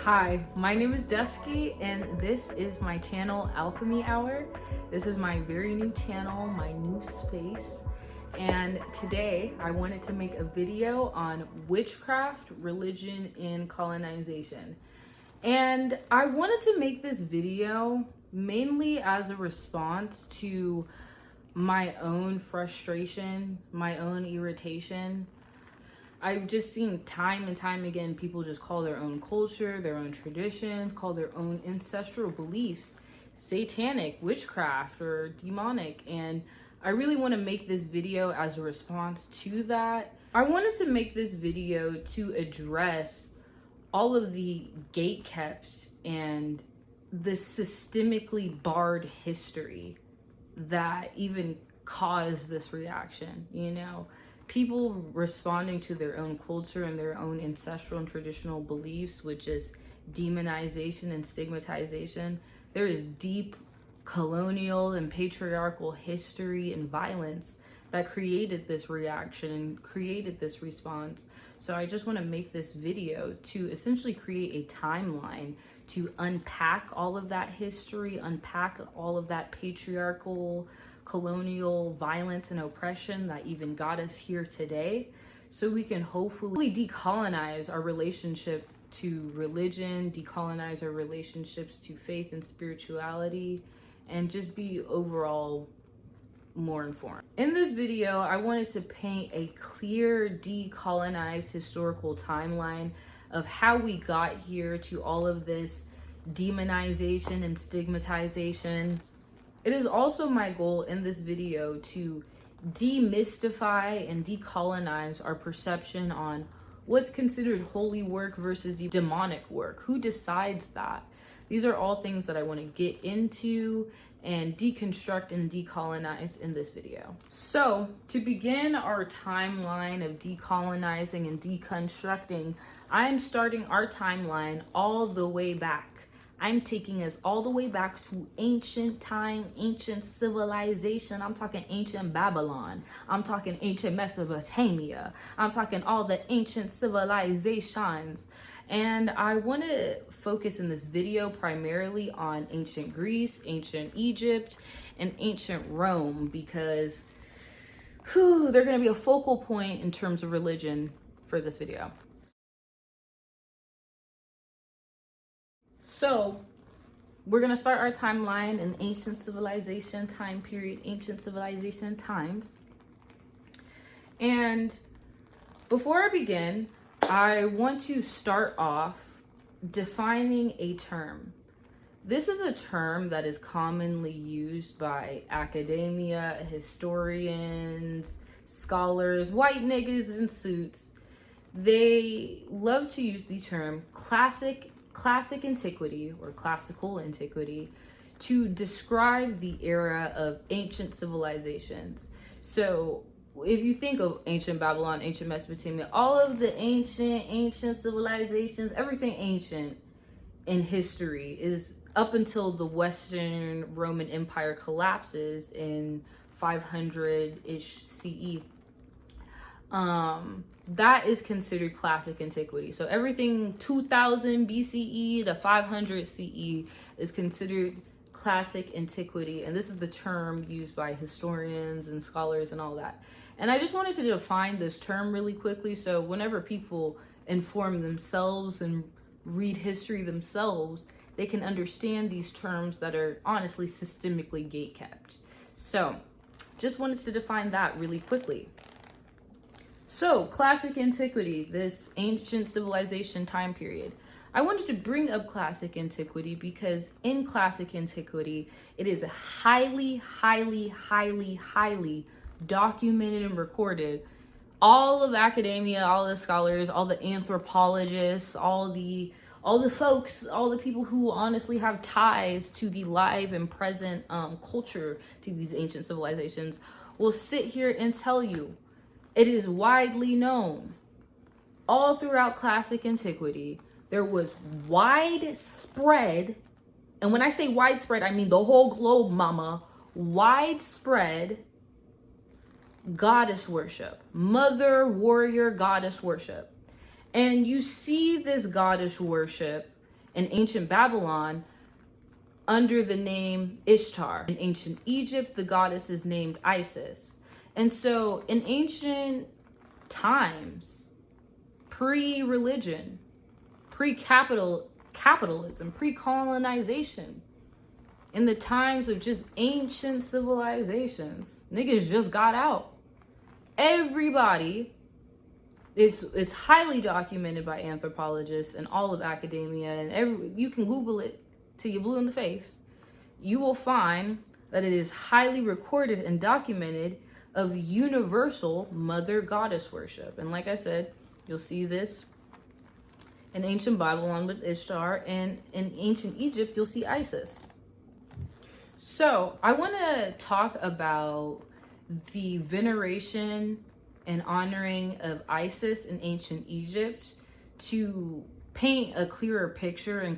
Hi, my name is Dusky and this is my channel Alchemy Hour. This is my very new channel, my new space. And today I wanted to make a video on witchcraft, religion, and colonization. And I wanted to make this video mainly as a response to my own frustration, my own irritation. I've just seen time and time again people just call their own culture, their own traditions, call their own ancestral beliefs satanic, witchcraft, or demonic. And I really want to make this video as a response to that. I wanted to make this video to address all of the gatekept and the systemically barred history that even caused this reaction, you know? People responding to their own culture and their own ancestral and traditional beliefs, which is demonization and stigmatization. There is deep colonial and patriarchal history and violence that created this reaction and created this response. So I just want to make this video to essentially create a timeline to unpack all of that history, unpack all of that patriarchal, colonial violence and oppression that even got us here today, so we can hopefully decolonize our relationship to religion, decolonize our relationships to faith and spirituality, and just be overall more informed. In this video, I wanted to paint a clear decolonized historical timeline of how we got here to all of this demonization and stigmatization. It is also my goal in this video to demystify and decolonize our perception on what's considered holy work versus demonic work. Who decides that? These are all things that I want to get into and deconstruct and decolonize in this video. So to begin our timeline of decolonizing and deconstructing, I'm starting our timeline all the way back. I'm taking us all the way back to ancient time, ancient civilization. I'm talking ancient Babylon. I'm talking ancient Mesopotamia. I'm talking all the ancient civilizations. And I want to focus in this video primarily on ancient Greece, ancient Egypt, and ancient Rome, because they're going to be a focal point in terms of religion for this video. So we're going to start our timeline in ancient civilization time period, ancient civilization times. And before I begin, I want to start off defining a term. This is a term that is commonly used by academia, historians, scholars, white niggas in suits. They love to use the term classic antiquity or classical antiquity to describe the era of ancient civilizations. So if you think of ancient Babylon, ancient Mesopotamia, all of the ancient civilizations, everything ancient in history is up until the Western Roman Empire collapses in 500-ish CE. That is considered classic antiquity. So everything 2000 BCE to 500 CE is considered classic antiquity. And this is the term used by historians and scholars and all that. And I just wanted to define this term really quickly, so whenever people inform themselves and read history themselves, they can understand these terms that are honestly systemically gatekept. So just wanted to define that really quickly. So classic antiquity, this ancient civilization time period. I wanted to bring up classic antiquity because in classic antiquity, it is highly documented and recorded. All of academia, all the scholars, all the anthropologists, all the folks, all the people who honestly have ties to the live and present culture to these ancient civilizations will sit here and tell you it is widely known all throughout classic antiquity there was widespread, and when I say widespread, I mean the whole globe, mama, widespread goddess worship, mother warrior goddess worship. And you see this goddess worship in ancient Babylon under the name Ishtar. In ancient Egypt, the goddess is named Isis. And so in ancient times, pre-religion, capitalism, pre-colonization, in the times of just ancient civilizations, niggas just got out. Everybody, it's highly documented by anthropologists and all of academia, and you can Google it till you're blue in the face. You will find that it is highly recorded and documented of universal mother goddess worship. And like I said, you'll see this in ancient Babylon with Ishtar, and in ancient Egypt, you'll see Isis. So I want to talk about the veneration and honoring of Isis in ancient Egypt to paint a clearer picture and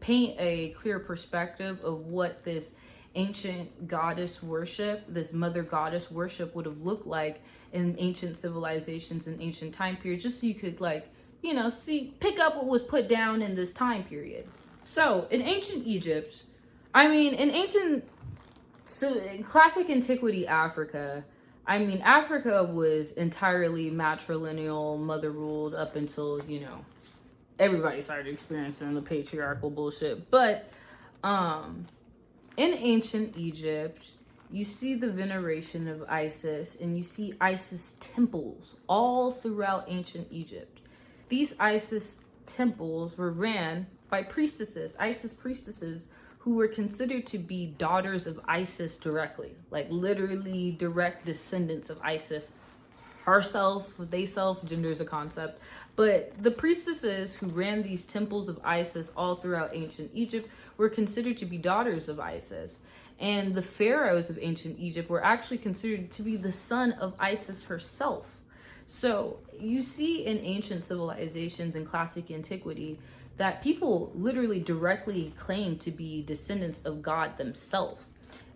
paint a clear perspective of what this ancient goddess worship, this mother goddess worship would have looked like in ancient civilizations and ancient time periods, just so you could pick up what was put down in this time period. So in ancient Egypt, in classic antiquity Africa, Africa was entirely matrilineal, mother ruled up until, everybody started experiencing the patriarchal bullshit. But in ancient Egypt, you see the veneration of Isis, and you see Isis temples all throughout ancient Egypt. These Isis temples were ran by priestesses, Isis priestesses, who were considered to be daughters of Isis directly, like literally direct descendants of Isis herself, they self, gender is a concept. But the priestesses who ran these temples of Isis all throughout ancient Egypt were considered to be daughters of Isis. And the pharaohs of ancient Egypt were actually considered to be the son of Isis herself. So you see in ancient civilizations and classic antiquity that people literally directly claim to be descendants of God themselves.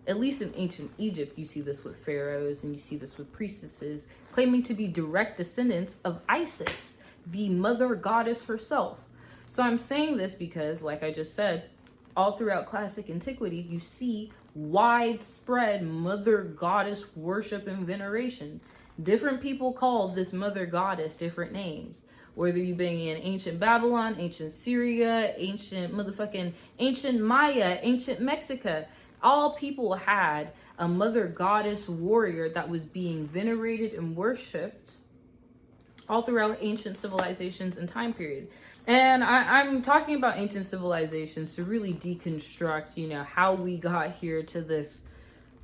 At least in ancient Egypt, you see this with pharaohs and you see this with priestesses claiming to be direct descendants of Isis, the mother goddess herself. So I'm saying this because, like I just said, all throughout classic antiquity, you see widespread mother goddess worship and veneration. Different people called this mother goddess different names. Whether you bring in ancient Babylon, ancient Syria, ancient Maya, ancient Mexico, all people had a mother goddess warrior that was being venerated and worshipped all throughout ancient civilizations and time period. And I'm talking about ancient civilizations to really deconstruct, how we got here to this,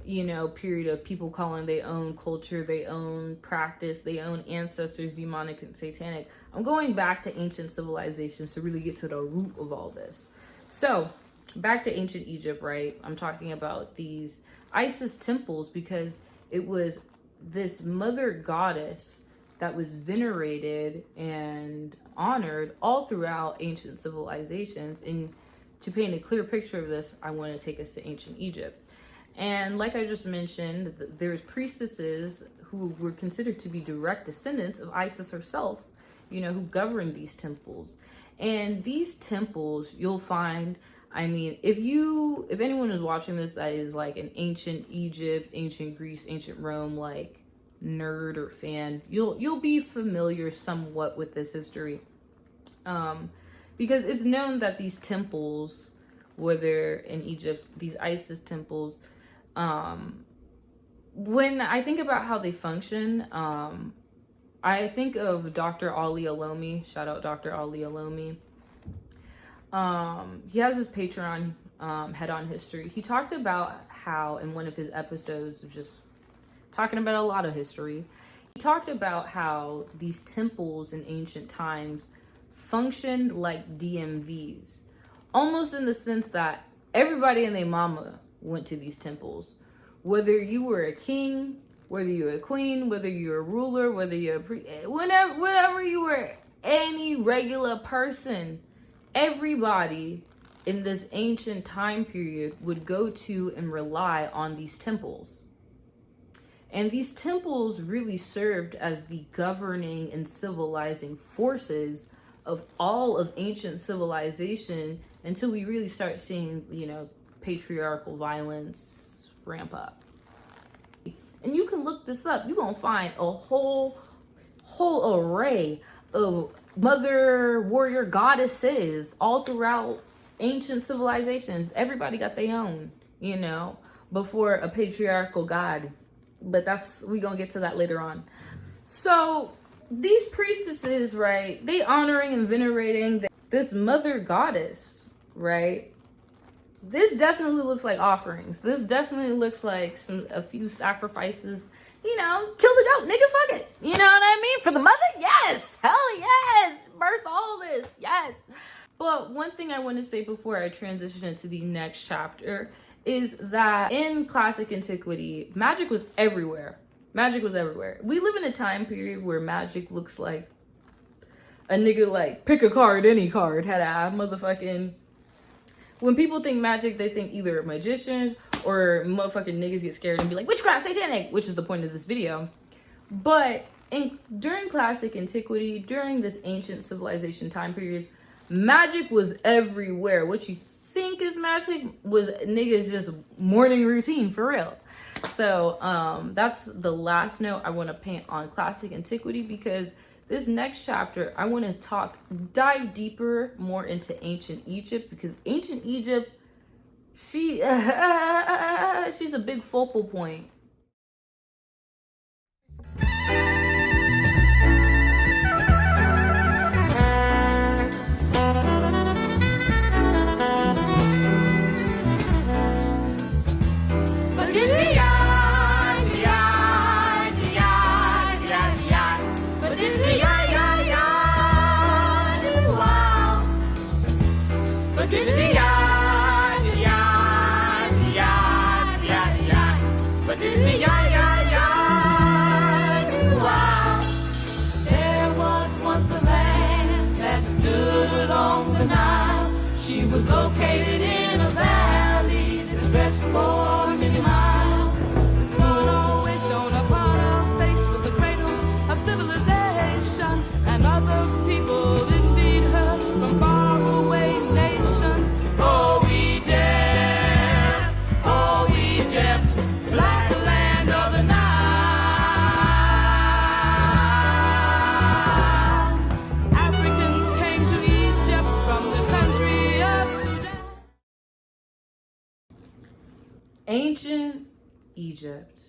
period of people calling their own culture, their own practice, their own ancestors demonic and satanic. I'm going back to ancient civilizations to really get to the root of all this. So back to ancient Egypt, right? I'm talking about these Isis temples because it was this mother goddess that was venerated and honored all throughout ancient civilizations. And to paint a clear picture of this, I want to take us to ancient Egypt. And like I just mentioned, there's priestesses who were considered to be direct descendants of Isis herself, who governed these temples. And these temples, you'll find, if anyone is watching this that is like an ancient Egypt, ancient Greece, ancient Rome, like nerd or fan, you'll be familiar somewhat with this history. Because it's known that these temples, whether in Egypt, these Isis temples, when I think about how they function, I think of Dr. Ali Alomi. Shout out Dr. Ali Alomi. He has his Patreon, Head On History. He talked about how in one of his episodes of just talking about a lot of history, he talked about how these temples in ancient times functioned like DMVs, almost in the sense that everybody and their mama went to these temples. Whether you were a king, whether you were a queen, whether you were a ruler, whether you're a whatever you were, any regular person, everybody in this ancient time period would go to and rely on these temples. And these temples really served as the governing and civilizing forces of all of ancient civilization until we really start seeing, patriarchal violence ramp up. And you can look this up. You're going to find a whole array of mother warrior goddesses all throughout ancient civilizations. Everybody got their own, before a patriarchal god. But we gonna get to that later on. So these priestesses, right, they honoring and venerating this mother goddess, right? This definitely looks like offerings. This definitely looks like a few sacrifices. Kill the goat, nigga, fuck it. You know what I mean? For the mother, yes, hell yes. Birth all this, yes. But one thing I want to say before I transition into the next chapter is that in classic antiquity, magic was everywhere. Magic was everywhere. We live in a time period where magic looks like a nigga like pick a card, any card, had a motherfucking. When people think magic, they think either a magician or motherfucking niggas get scared and be like witchcraft, satanic, which is the point of this video. But during classic antiquity, during this ancient civilization time periods, magic was everywhere. What you think is magic was niggas just morning routine for real. So that's the last note I want to paint on classic antiquity, because this next chapter I want to dive deeper more into ancient Egypt, because ancient Egypt, she's a big focal point. Located in a valley that stretched for many miles. This moon always shone upon her face, was a cradle of civilization, and other people envied her from faraway nations. Oh Egypt, like the land of the Nile. Africans came to Egypt from the country of Sudan. Ancient Egypt.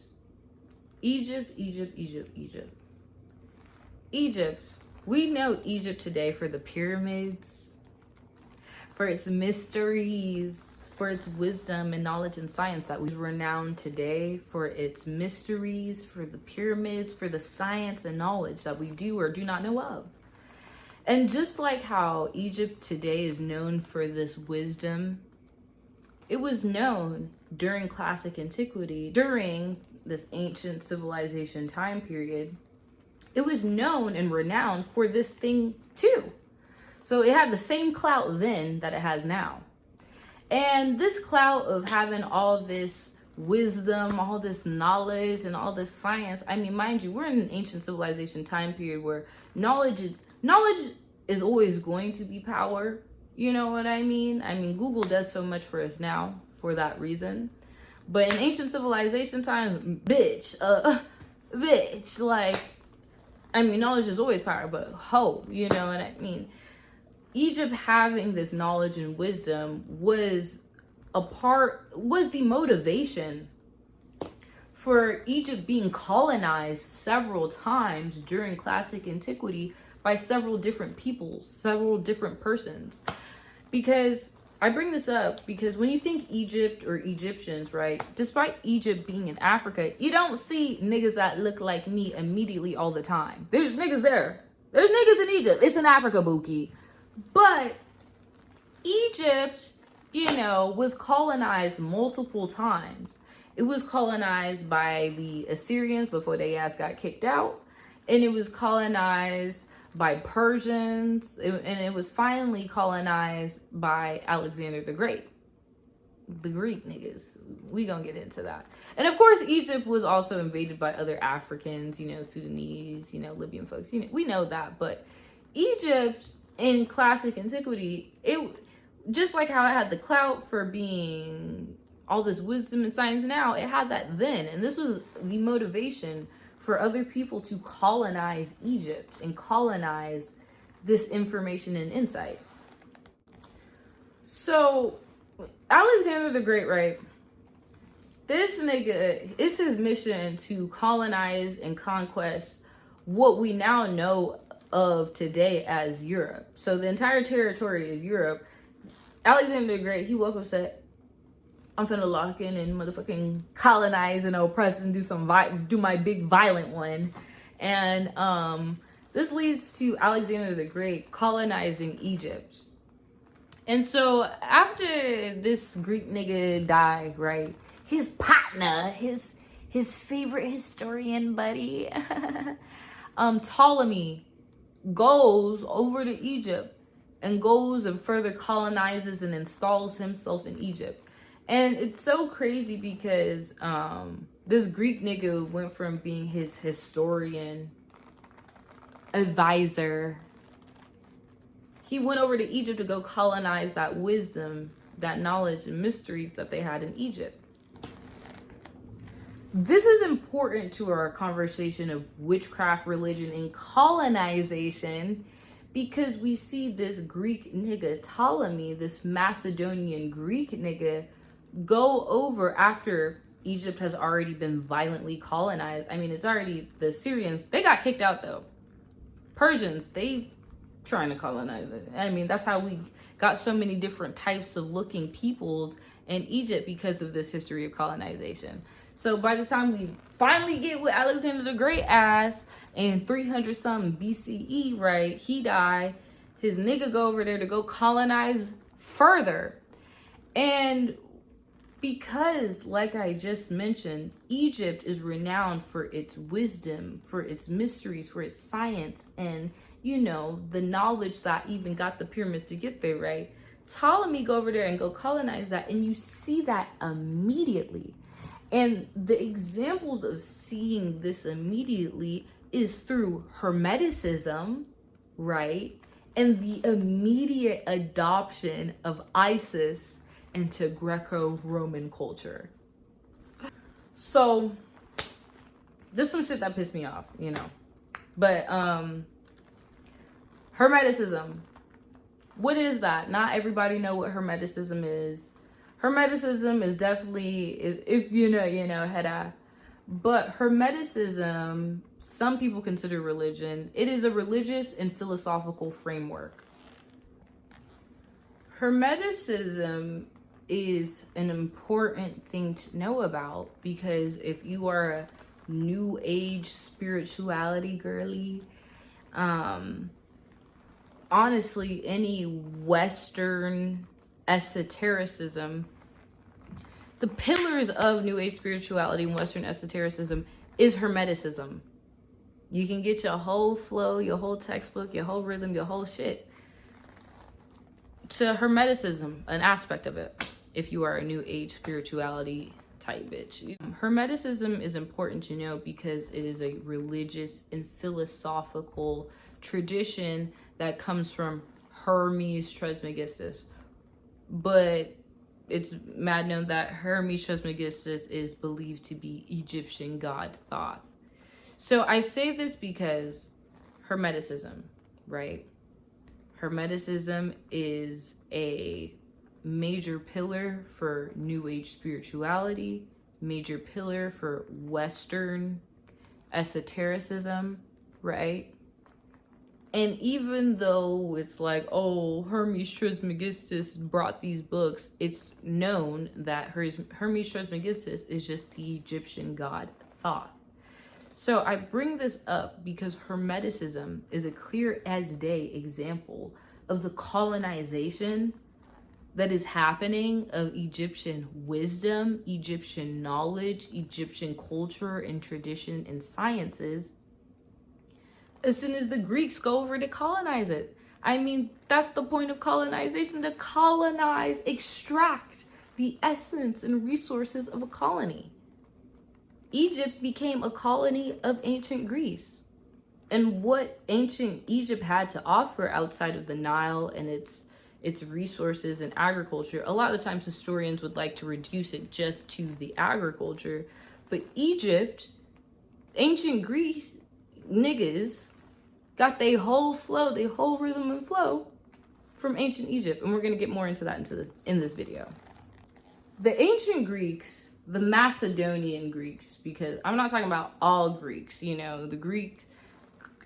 Egypt. We know Egypt today for the pyramids, for its mysteries, for its wisdom and knowledge and science that was renowned today, for its mysteries, for the pyramids, for the science and knowledge that we do or do not know of. And just like how Egypt today is known for this wisdom, it was known during classic antiquity, during this ancient civilization time period, it was known and renowned for this thing too. So it had the same clout then that it has now. And this clout of having all this wisdom, all this knowledge, and all this science, I mean, mind you, we're in an ancient civilization time period where knowledge is always going to be power. You know what I mean? I mean, Google does so much for us now for that reason. But in ancient civilization times, bitch, like, I mean, knowledge is always power, but you know what I mean? Egypt having this knowledge and wisdom was the motivation for Egypt being colonized several times during classic antiquity by several different peoples, several different persons. Because I bring this up because when you think Egypt or Egyptians, right, despite Egypt being in Africa, you don't see niggas that look like me immediately all the time. There's niggas there. There's niggas in Egypt. It's in Africa, Buki. But Egypt, was colonized multiple times. It was colonized by the Assyrians before they ass got kicked out. And it was colonized by Persians, and it was finally colonized by Alexander the Great. The Greek niggas. We gonna get into that. And of course, Egypt was also invaded by other Africans, you know, Sudanese, you know, Libyan folks. You know, we know that. But Egypt in classic antiquity, it just like how it had the clout for being all this wisdom and science now, it had that then. And this was the motivation for other people to colonize Egypt and colonize this information and insight. So Alexander the Great, right? This nigga, it's his mission to colonize and conquest what we now know of today as Europe. So the entire territory of Europe, Alexander the Great, he woke up and said, I'm finna lock in and motherfucking colonize and oppress and do my big violent one. And this leads to Alexander the Great colonizing Egypt. And so after this Greek nigga died, right, his partner, his favorite historian buddy, Ptolemy, goes over to Egypt and goes and further colonizes and installs himself in Egypt. And it's so crazy because this Greek nigga went from being his historian, advisor. He went over to Egypt to go colonize that wisdom, that knowledge and mysteries that they had in Egypt. This is important to our conversation of witchcraft, religion, and colonization because we see this Greek nigga, Ptolemy, this Macedonian Greek nigga, go over after Egypt has already been violently colonized. I mean, it's already, the Syrians, they got kicked out though. Persians, they trying to colonize it. I mean, that's how we got so many different types of looking peoples in Egypt because of this history of colonization. So by the time we finally get with Alexander the Great ass in 300 something BCE, right, he died, his nigga go over there to go colonize further. And because, like I just mentioned, Egypt is renowned for its wisdom, for its mysteries, for its science, and, you know, the knowledge that even got the pyramids to get there, right? Ptolemy go over there and go colonize that, and you see that immediately. And the examples of seeing this immediately is through Hermeticism, right? And the immediate adoption of Isis into Greco-Roman culture. So there's some shit that pissed me off, you know. But Hermeticism, what is that? Not everybody know what Hermeticism is. Hermeticism is definitely, if you know, you know, head. But Hermeticism, some people consider religion. It is a religious and philosophical framework. Hermeticism is an important thing to know about because if you are a new age spirituality girly, honestly, any Western esotericism, the pillars of new age spirituality and Western esotericism is Hermeticism. You can get your whole flow, your whole textbook, your whole rhythm, your whole shit to Hermeticism, an aspect of it, if you are a new age spirituality type bitch. Hermeticism is important to know because it is a religious and philosophical tradition that comes from Hermes Trismegistus. But it's mad known that Hermes Trismegistus is believed to be Egyptian god Thoth. So I say this because Hermeticism, right? Hermeticism is a major pillar for New Age spirituality, major pillar for Western esotericism, right? And even though it's like, oh, Hermes Trismegistus brought these books, it's known that Hermes Trismegistus is just the Egyptian god Thoth. So I bring this up because Hermeticism is a clear as day example of the colonization that is happening of Egyptian wisdom, Egyptian knowledge, Egyptian culture and tradition and sciences as soon as the Greeks go over to colonize it. I mean, that's the point of colonization, to colonize, extract the essence and resources of a colony. Egypt became a colony of ancient Greece. And what ancient Egypt had to offer outside of the Nile and its resources and agriculture, a lot of the times historians would like to reduce it just to the agriculture. But Egypt, ancient Greece niggas got they whole flow, they whole rhythm and flow from ancient Egypt. And we're going to get more into that in this video. The ancient Greeks, the Macedonian Greeks, because I'm not talking about all Greeks, you know,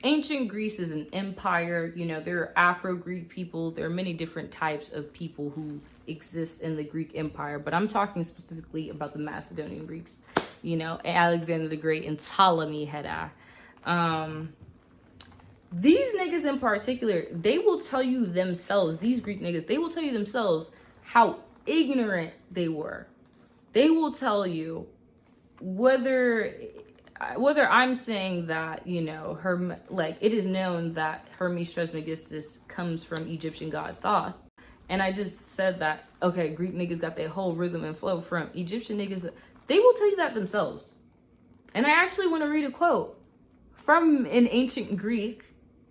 ancient Greece is an empire. You know, there are Afro-Greek people. There are many different types of people who exist in the Greek Empire, but I'm talking specifically about the Macedonian Greeks, you know, Alexander the Great and Ptolemy Heda. These niggas in particular, they will tell you themselves, these Greek niggas, they will tell you themselves how ignorant they were. They will tell you whether I'm saying that, you know, it is known that Hermes Trismegistus comes from Egyptian god Thoth. And I just said that, okay, Greek niggas got their whole rhythm and flow from Egyptian niggas. They will tell you that themselves. And I actually want to read a quote from an ancient Greek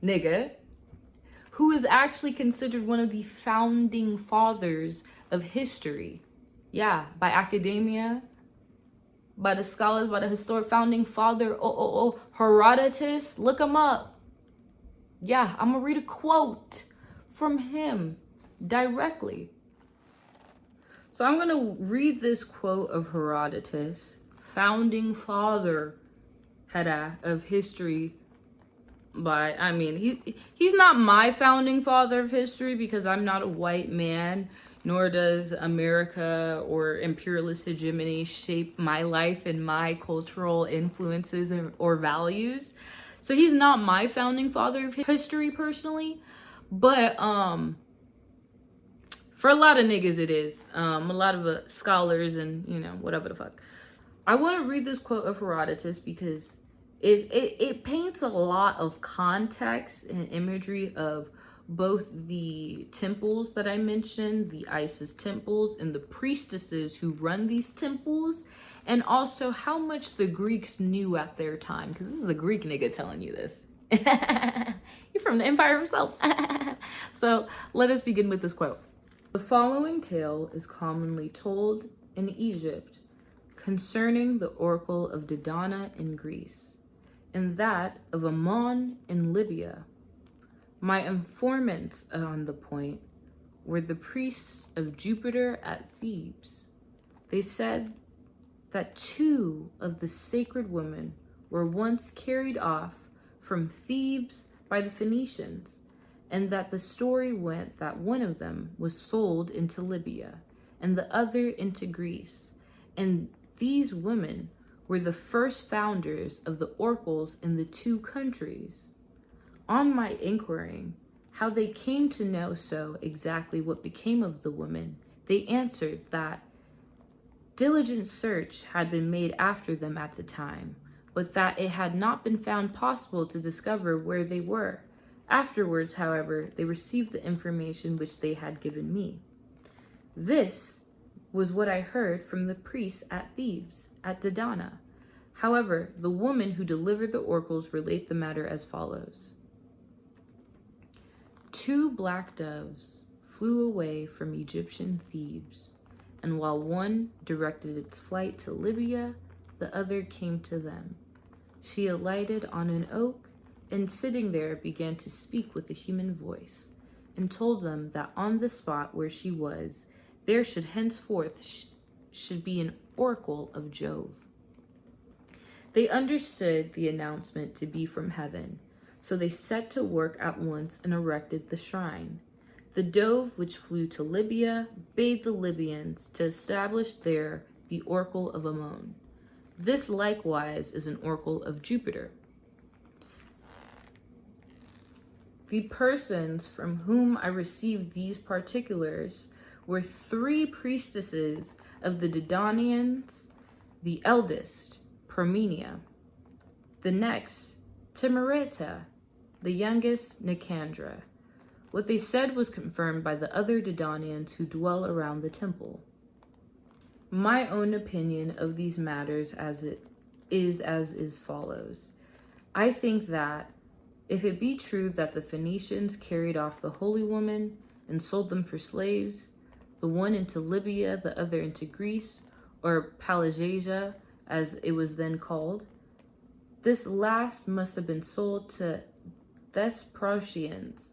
nigga who is actually considered one of the founding fathers of history. Yeah, by academia, by the scholars, by the historic founding father, Herodotus. Look him up. Yeah, I'm gonna read a quote from him directly. So I'm gonna read this quote of Herodotus, founding father of history. But I mean, he's not my founding father of history because I'm not a white man, nor does America or imperialist hegemony shape my life and my cultural influences or values. So he's not my founding father of history personally, but for a lot of niggas it is. A lot of scholars and, you know, whatever the fuck. I want to read this quote of Herodotus because it paints a lot of context and imagery of both the temples that I mentioned, the Isis temples, and the priestesses who run these temples, and also how much the Greeks knew at their time, because this is a Greek nigga telling you this. You're from the empire himself. So let us begin with this quote. The following tale is commonly told in Egypt concerning the oracle of Dodona in Greece, and that of Ammon in Libya. My informants on the point were the priests of Jupiter at Thebes. They said that 2 of the sacred women were once carried off from Thebes by the Phoenicians, and that the story went that one of them was sold into Libya and the other into Greece. And these women were the first founders of the oracles in the 2 countries. On my inquiring how they came to know so exactly what became of the women, they answered that diligent search had been made after them at the time, but that it had not been found possible to discover where they were. Afterwards, however, they received the information which they had given me. This was what I heard from the priests at Thebes, at Dodona. However, the woman who delivered the oracles relate the matter as follows. 2 black doves flew away from Egyptian Thebes, and while one directed its flight to Libya, the other came to them. She alighted on an oak, and sitting there began to speak with a human voice, and told them that on the spot where she was, there should henceforth should be an oracle of Jove. They understood the announcement to be from heaven, so they set to work at once and erected the shrine. The dove which flew to Libya bade the Libyans to establish there the oracle of Ammon. This likewise is an oracle of Jupiter. The persons from whom I received these particulars were 3 priestesses of the Dodonians, the eldest, Parmenia, the next, Timareta, the youngest Nicandra. What they said was confirmed by the other Didonians who dwell around the temple. My own opinion of these matters as follows. I think that if it be true that the Phoenicians carried off the holy woman and sold them for slaves, the one into Libya, the other into Greece, or Pelagia, as it was then called, this last must have been sold to Thesprotians.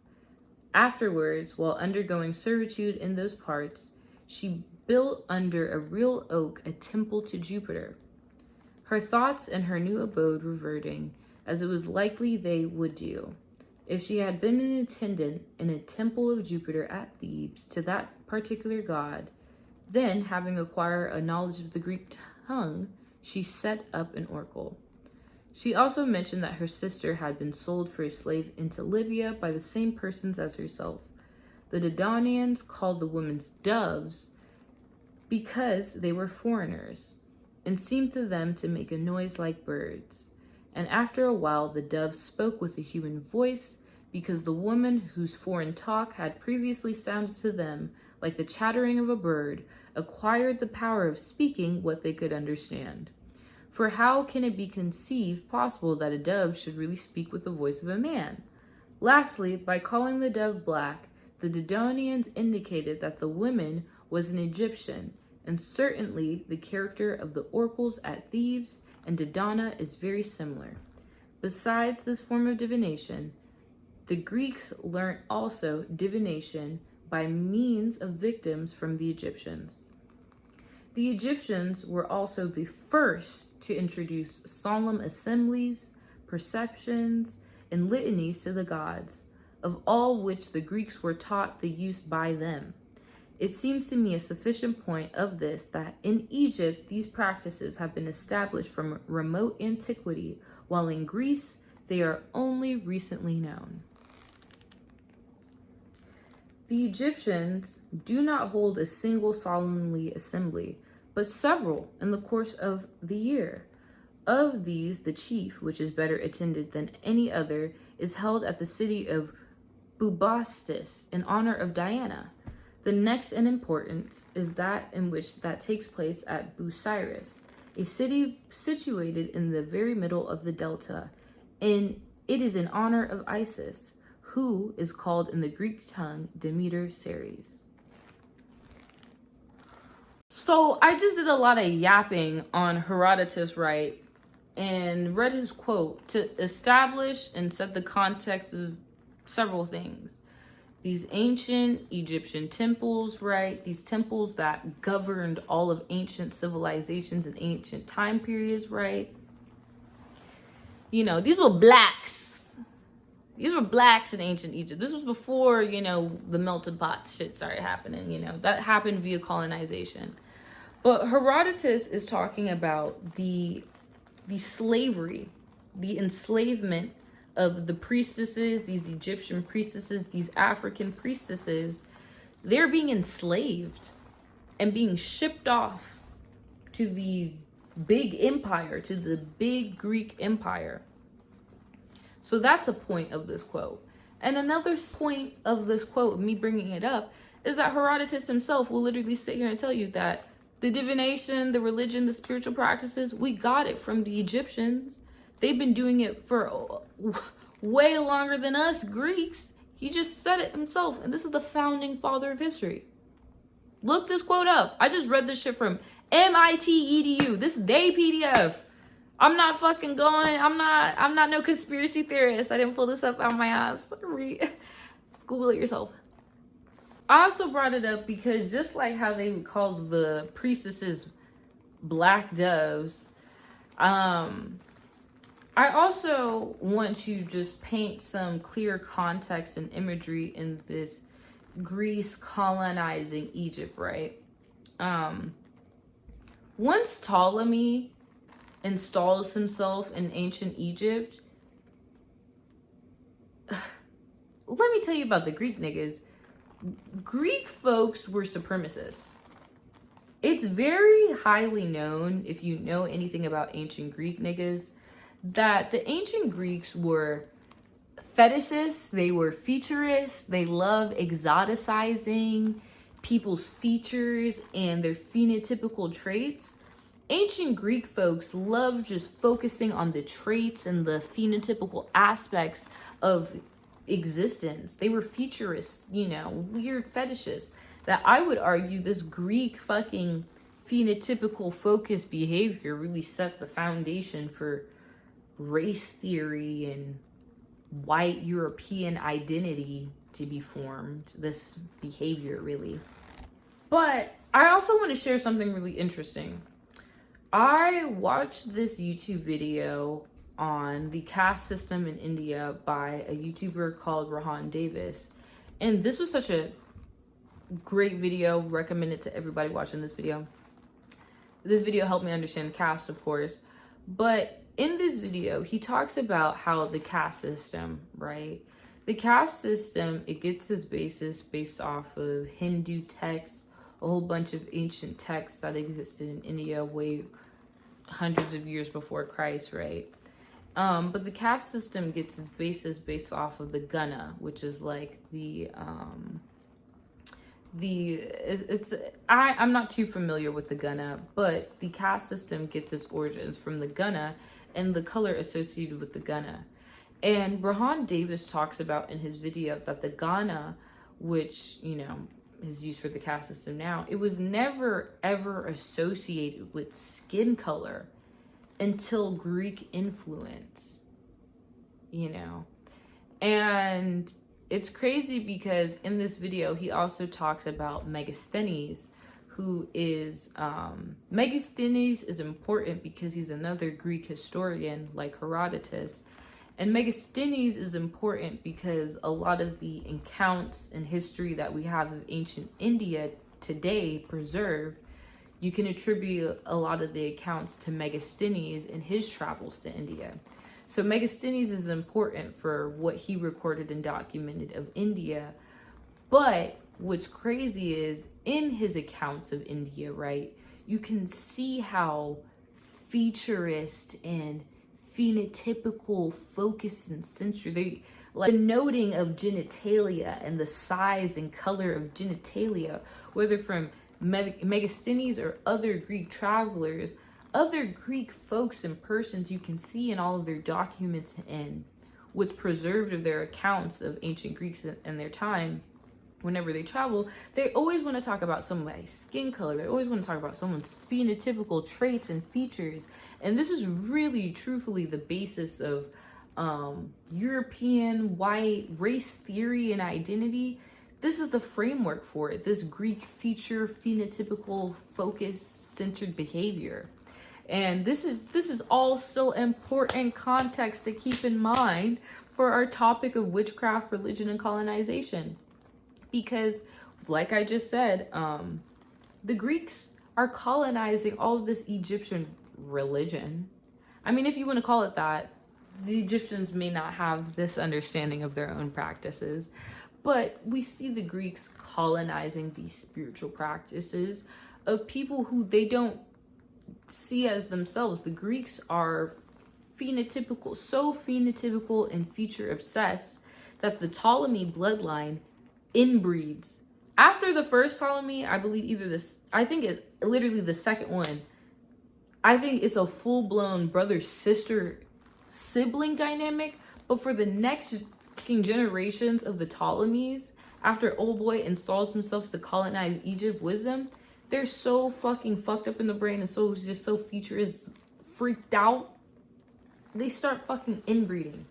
Afterwards, while undergoing servitude in those parts, she built under a real oak a temple to Jupiter. Her thoughts and her new abode reverting, as it was likely they would do, if she had been an attendant in a temple of Jupiter at Thebes to that particular god, then, having acquired a knowledge of the Greek tongue, she set up an oracle. She also mentioned that her sister had been sold for a slave into Libya by the same persons as herself. The Didonians called the women's doves because they were foreigners, and seemed to them to make a noise like birds. And after a while the doves spoke with a human voice, because the woman whose foreign talk had previously sounded to them like the chattering of a bird, acquired the power of speaking what they could understand. For how can it be conceived possible that a dove should really speak with the voice of a man? Lastly, by calling the dove black, the Didonians indicated that the woman was an Egyptian, and certainly the character of the oracles at Thebes and Dodona is very similar. Besides this form of divination, the Greeks learnt also divination by means of victims from the Egyptians. The Egyptians were also the first to introduce solemn assemblies, perceptions, and litanies to the gods, of all which the Greeks were taught the use by them. It seems to me a sufficient point of this that in Egypt these practices have been established from remote antiquity, while in Greece they are only recently known. The Egyptians do not hold a single solemnly assembly, but several in the course of the year. Of these, the chief, which is better attended than any other, is held at the city of Bubastis in honor of Diana. The next in importance is that in which that takes place at Busiris, a city situated in the very middle of the delta, and it is in honor of Isis, who is called in the Greek tongue Demeter Ceres. So I just did a lot of yapping on Herodotus, right? And read his quote to establish and set the context of several things. These ancient Egyptian temples, right? These temples that governed all of ancient civilizations and ancient time periods, right? You know, these were blacks. These were blacks in ancient Egypt. This was before, the melted pot shit started happening, That happened via colonization. But Herodotus is talking about the slavery, the enslavement of the priestesses, these Egyptian priestesses, these African priestesses. They're being enslaved and being shipped off to the big empire, to the big Greek empire. So that's a point of this quote. And another point of this quote, me bringing it up, is that Herodotus himself will literally sit here and tell you that the divination, the religion, the spiritual practices, we got it from the Egyptians. They've been doing it for way longer than us Greeks. He just said it himself, and this is the founding father of history. Look this quote up. I just read this shit from MIT EDU. This day PDF. I'm not fucking going. I'm not no conspiracy theorist. I didn't pull this up out my ass. Google it yourself. I also brought it up because just like how they would call the priestesses black doves, I also want to just paint some clear context and imagery in this Greece colonizing Egypt, right? Once Ptolemy installs himself in ancient Egypt, let me tell you about the Greek niggas. Greek folks were supremacists. It's very highly known, if you know anything about ancient Greek niggas, that the ancient Greeks were fetishists, they were futurists, they loved exoticizing people's features and their phenotypical traits. Ancient Greek folks loved just focusing on the traits and the phenotypical aspects of existence. They were futurists, weird fetishists. That I would argue this Greek fucking phenotypical focused behavior really sets the foundation for race theory and white European identity to be formed. This behavior, really. But I also want to share something really interesting. I watched this YouTube video on the caste system in India by a YouTuber called Rahan Davis. And this was such a great video. Recommend it to everybody watching this video. This video helped me understand caste, of course. But in this video, he talks about how the caste system, right? The caste system, it gets its basis based off of Hindu texts, a whole bunch of ancient texts that existed in India way hundreds of years before Christ, right? But the caste system gets its basis based off of the Gunna, which is like I'm not too familiar with the Gunna, but the caste system gets its origins from the Gunna and the color associated with the Gunna. And Rahan Davis talks about in his video that the Gunna, which, is used for the caste system now, it was never ever associated with skin color until Greek influence, And it's crazy because in this video, he also talks about Megasthenes, who is, Megasthenes is important because he's another Greek historian like Herodotus. And Megasthenes is important because a lot of the accounts and history that we have of ancient India today preserved, you can attribute a lot of the accounts to Megasthenes in his travels to India. So Megasthenes is important for what he recorded and documented of India. But what's crazy is in his accounts of India, right, you can see how featurist and phenotypical focus and censor, they like the noting of genitalia and the size and color of genitalia, whether from Megasthenes or other Greek travelers, other Greek folks and persons you can see in all of their documents and what's preserved of their accounts of ancient Greeks and their time. Whenever they travel, they always want to talk about somebody's skin color. They always want to talk about someone's phenotypical traits and features. And this is really, truthfully, the basis of European white race theory and identity. This is the framework for it, this Greek feature, phenotypical, focus-centered behavior. And this is all still important context to keep in mind for our topic of witchcraft, religion, and colonization. Because, like I just said, the Greeks are colonizing all of this Egyptian religion. I mean, if you want to call it that, the Egyptians may not have this understanding of their own practices, but we see the Greeks colonizing these spiritual practices of people who they don't see as themselves. The Greeks are phenotypical, so phenotypical and feature obsessed that the Ptolemy bloodline inbreeds. After the first Ptolemy, I believe I think it's literally the second one. I think it's a full-blown brother-sister sibling dynamic, but for the next fucking generations of the Ptolemies, after old boy installs themselves to colonize Egypt with them, they're so fucking fucked up in the brain and so futurist freaked out. They start fucking inbreeding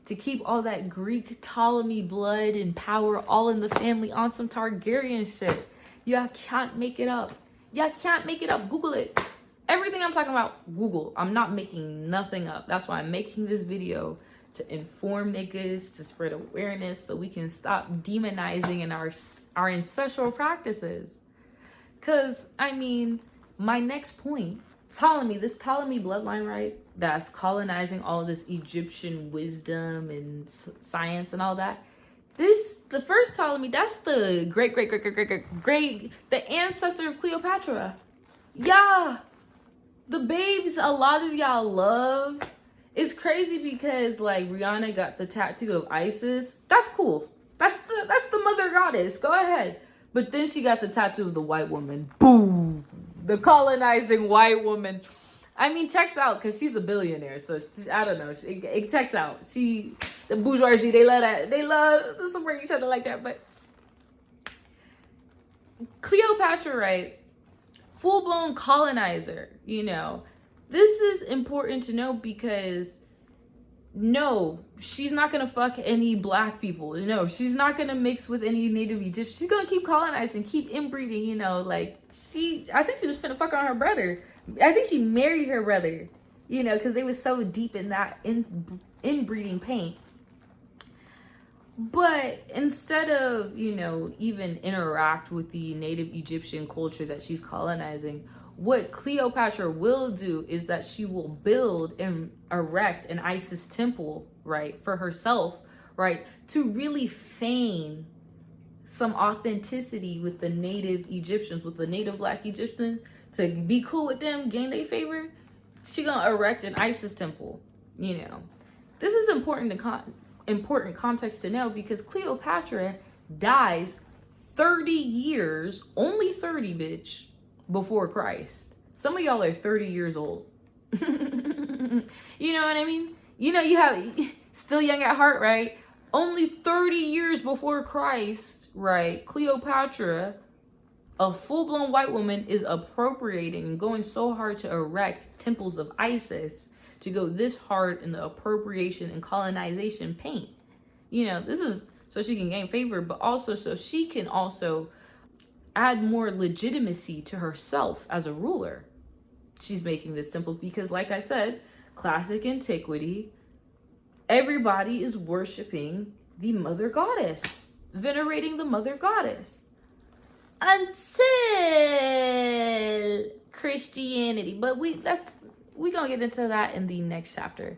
to keep all that Greek Ptolemy blood and power all in the family on some Targaryen shit. Y'all can't make it up. Y'all can't make it up. Google it. Everything I'm talking about, Google. I'm not making nothing up. That's why I'm making this video, to inform niggas, to spread awareness so we can stop demonizing in our ancestral practices. Because, I mean, my next point, this Ptolemy bloodline, right, that's colonizing all this Egyptian wisdom and science and all that. The first Ptolemy, that's the great, the ancestor of Cleopatra. Yeah, the babes a lot of y'all love It's crazy because like Rihanna got the tattoo of Isis. That's cool. That's the mother goddess. Go ahead. But then she got the tattoo of the white woman. Boom. The colonizing white woman. I mean, checks out because she's a billionaire. So I don't know. It checks out. The bourgeoisie, they love that. They love to support each other like that. But Cleopatra, right? Full blown colonizer. You know, this is important to know because no, she's not gonna fuck any black people. No, she's not gonna mix with any native Egyptians. She's gonna keep colonizing, keep inbreeding, you know, like I think she was finna fuck on her brother. I think she married her brother, you know, because they was so deep in that inbreeding pain. But instead of, you know, even interact with the native Egyptian culture that she's colonizing, what Cleopatra will do is that she will build and erect an Isis temple, right, for herself, right, to really feign some authenticity with the native Egyptians, with the native black Egyptians, to be cool with them, gain their favor. She gonna erect an Isis temple, you know. This is important context to know because Cleopatra dies 30 years, only 30, bitch, before Christ. Some of y'all are 30 years old. You know what I mean? You know, you have still young at heart, right? Only 30 years before Christ, right? Cleopatra, a full-blown white woman, is appropriating and going so hard to erect temples of Isis, to go this hard in the appropriation and colonization paint. You know, this is so she can gain favor, but also so she can also add more legitimacy to herself as a ruler. She's making this temple because, like I said, classic antiquity, everybody is worshiping the mother goddess, venerating the mother goddess. Until Christianity. But we gonna get into that in the next chapter.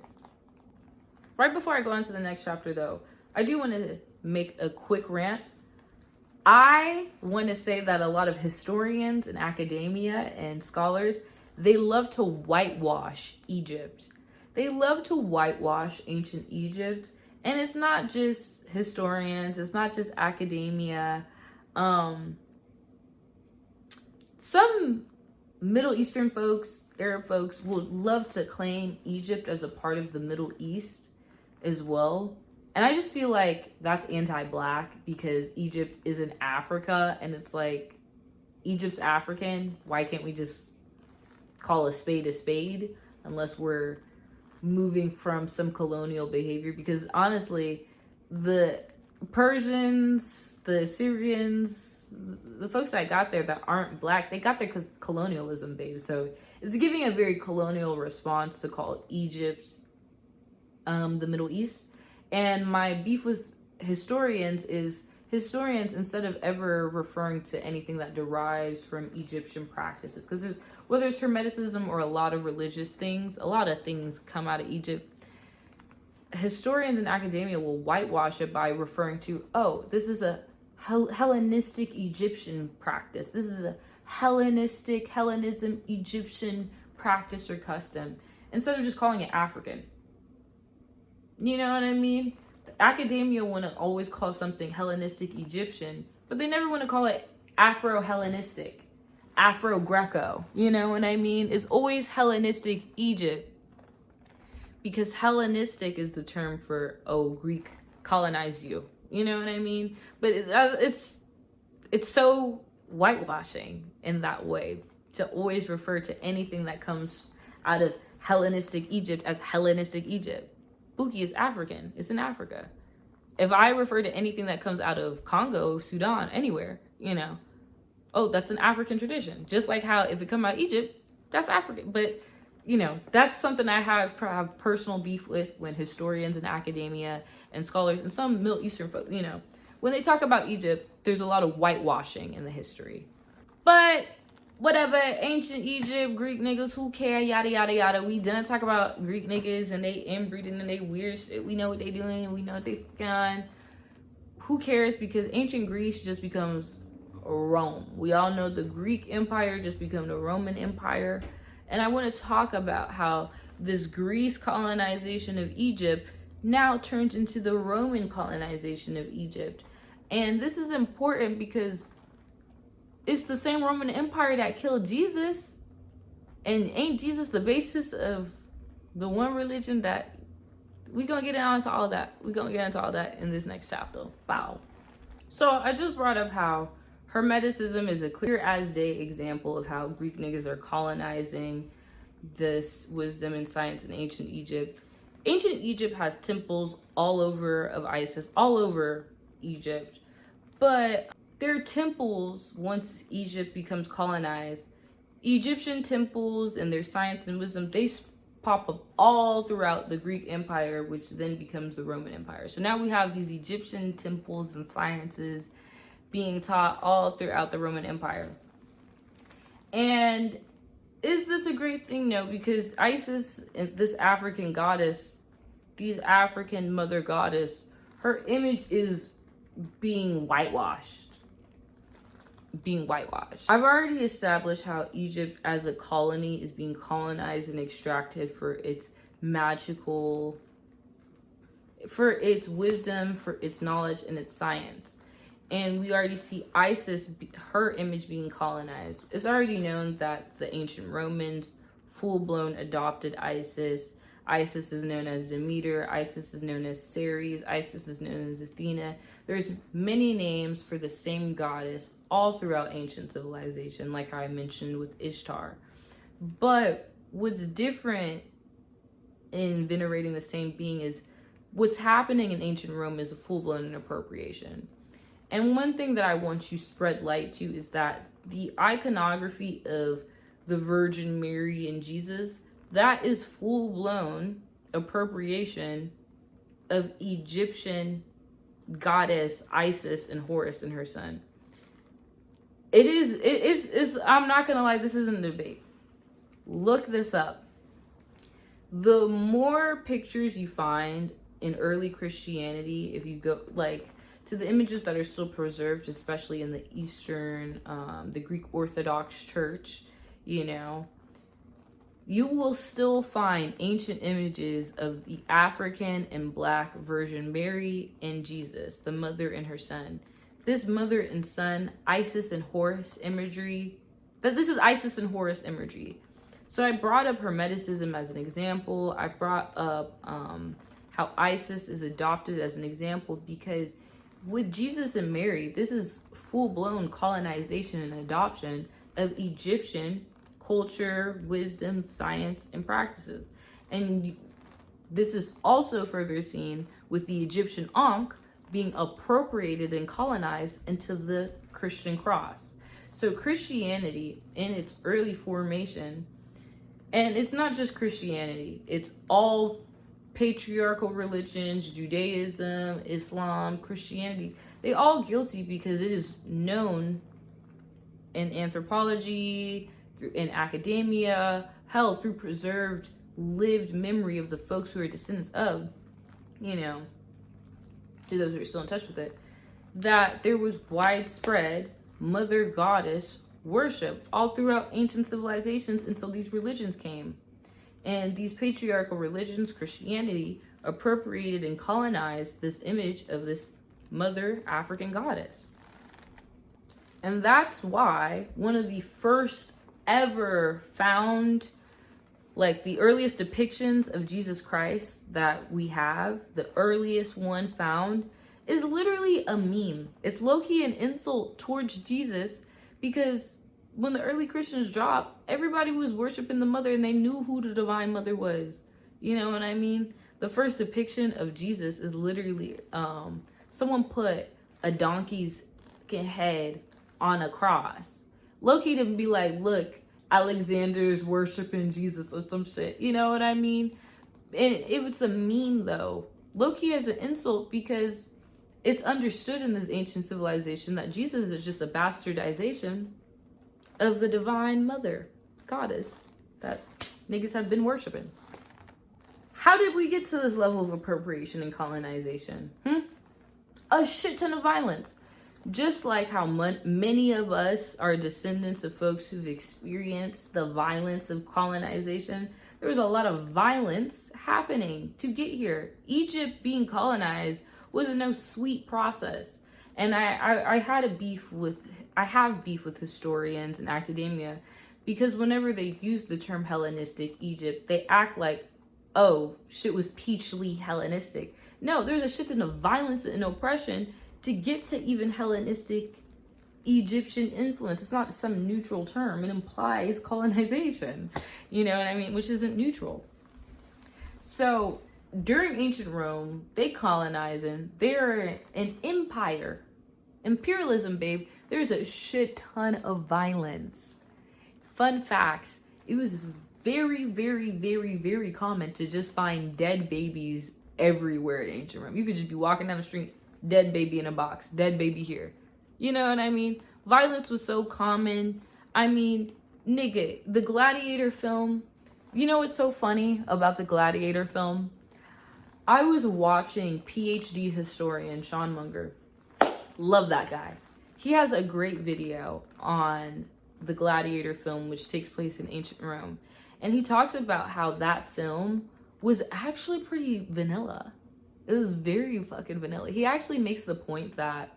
Right before I go into the next chapter though, I do want to make a quick rant. I want to say that a lot of historians and academia and scholars, they love to whitewash Egypt. They love to whitewash ancient Egypt. And it's not just historians, it's not just academia. Some Middle Eastern folks, Arab folks, would love to claim Egypt as a part of the Middle East as well. And I just feel like that's anti-black because Egypt is in Africa and it's like, Egypt's African. Why can't we just call a spade unless we're moving from some colonial behavior? Because honestly, the Persians, the Assyrians, the folks that got there that aren't black, they got there because colonialism, babe. So it's giving a very colonial response to call Egypt the Middle East. And my beef with historians is historians, instead of ever referring to anything that derives from Egyptian practices, because whether it's Hermeticism or a lot of religious things, a lot of things come out of Egypt. Historians and academia will whitewash it by referring to, oh, this is a Hellenistic Egyptian practice. This is a Hellenism Egyptian practice or custom, instead of just calling it African. You know what I mean? Academia want to always call something Hellenistic Egyptian, but they never want to call it Afro-Hellenistic, Afro-Greco. You know what I mean? It's always Hellenistic Egypt, because Hellenistic is the term for, oh, Greek colonized you. You know what I mean? But it's so whitewashing in that way to always refer to anything that comes out of Hellenistic Egypt as Hellenistic Egypt. Buki is African. It's in Africa. If I refer to anything that comes out of Congo, Sudan, anywhere, you know, oh, that's an African tradition. Just like how if it come out of Egypt, that's African. But, you know, that's something I have personal beef with when historians and academia and scholars and some Middle Eastern folks, you know, when they talk about Egypt, there's a lot of whitewashing in the history. But whatever, ancient Egypt, Greek niggas, who care, yada, yada, yada. We didn't talk about Greek niggas and they inbreeding and they weird shit. We know what they doing. We know what they done. Who cares? Because ancient Greece just becomes Rome. We all know the Greek Empire just became the Roman Empire. And I want to talk about how this Greece colonization of Egypt now turns into the Roman colonization of Egypt. And this is important because it's the same Roman Empire that killed Jesus. And ain't Jesus the basis of the one religion that we're going to get into all that. We're going to get into all that in this next chapter. Wow. So I just brought up how Hermeticism is a clear as day example of how Greek niggas are colonizing this wisdom and science in ancient Egypt. Ancient Egypt has temples all over of Isis, all over Egypt. But their temples, once Egypt becomes colonized, Egyptian temples and their science and wisdom, they pop up all throughout the Greek Empire, which then becomes the Roman Empire. So now we have these Egyptian temples and sciences being taught all throughout the Roman Empire. And is this a great thing? No, because Isis, this African goddess, this African mother goddess, her image is being whitewashed. I've already established how Egypt as a colony is being colonized and extracted for its magical, for its wisdom, for its knowledge, and its science. And we already see Isis, her image being colonized. It's already known that the ancient Romans full-blown adopted Isis. Isis is known as Demeter. Isis is known as Ceres. Isis is known as Athena. There's many names for the same goddess all throughout ancient civilization, like I mentioned with Ishtar. But what's different in venerating the same being is what's happening in ancient Rome is a full-blown appropriation. And one thing that I want to spread light to is that the iconography of the Virgin Mary and Jesus, that is full-blown appropriation of Egyptian goddess Isis and Horus and her son. It is, I'm not gonna lie, this isn't a debate. Look this up. The more pictures you find in early Christianity, if you go like to the images that are still preserved, especially in the Eastern, the Greek Orthodox Church, you know, you will still find ancient images of the African and Black Virgin Mary and Jesus, the mother and her son. This mother and son, Isis and Horus imagery, this is Isis and Horus imagery. So I brought up Hermeticism as an example. I brought up how Isis is adopted as an example because with Jesus and Mary, this is full-blown colonization and adoption of Egyptian culture, wisdom, science, and practices. And this is also further seen with the Egyptian Ankh being appropriated and colonized into the Christian cross. So Christianity in its early formation, and it's not just Christianity, it's all patriarchal religions, Judaism, Islam, Christianity, they all guilty because it is known in anthropology, in academia, hell, through preserved, lived memory of the folks who are descendants of, you know, to those who are still in touch with it, that there was widespread mother goddess worship all throughout ancient civilizations until these religions came. And these patriarchal religions, Christianity, appropriated and colonized this image of this mother African goddess. And that's why one of the first ever found, like the earliest depictions of Jesus Christ that we have, the earliest one found, is literally a meme. It's low-key an insult towards Jesus because when the early Christians dropped, everybody was worshiping the mother and they knew who the divine mother was. You know what I mean? The first depiction of Jesus is literally someone put a donkey's head on a cross. Low-key to be like, look, Alexander's worshiping Jesus or some shit. You know what I mean? And it was a meme though. Low-key as an insult because it's understood in this ancient civilization that Jesus is just a bastardization of the divine mother goddess that niggas have been worshiping. How did we get to this level of appropriation and colonization? A shit ton of violence. Just like how many of us are descendants of folks who've experienced the violence of colonization, there was a lot of violence happening to get here. Egypt being colonized wasn't no sweet process. And I have beef with historians and academia, because whenever they use the term Hellenistic Egypt, they act like, oh, shit was peachly Hellenistic. No, there's a shit ton of violence and oppression to get to even Hellenistic Egyptian influence. It's not some neutral term. It implies colonization, you know what I mean? Which isn't neutral. So during ancient Rome, they colonizing. They're an empire. Imperialism, babe. There's a shit ton of violence. Fun fact, it was very, very, very, very common to just find dead babies everywhere in ancient Rome. You could just be walking down the street, dead baby in a box, dead baby here. You know what I mean? Violence was so common. I mean, nigga, the Gladiator film, you know what's so funny about the Gladiator film? I was watching PhD historian Sean Munger. Love that guy. He has a great video on the Gladiator film, which takes place in ancient Rome. And he talks about how that film was actually pretty vanilla. It was very fucking vanilla. He actually makes the point that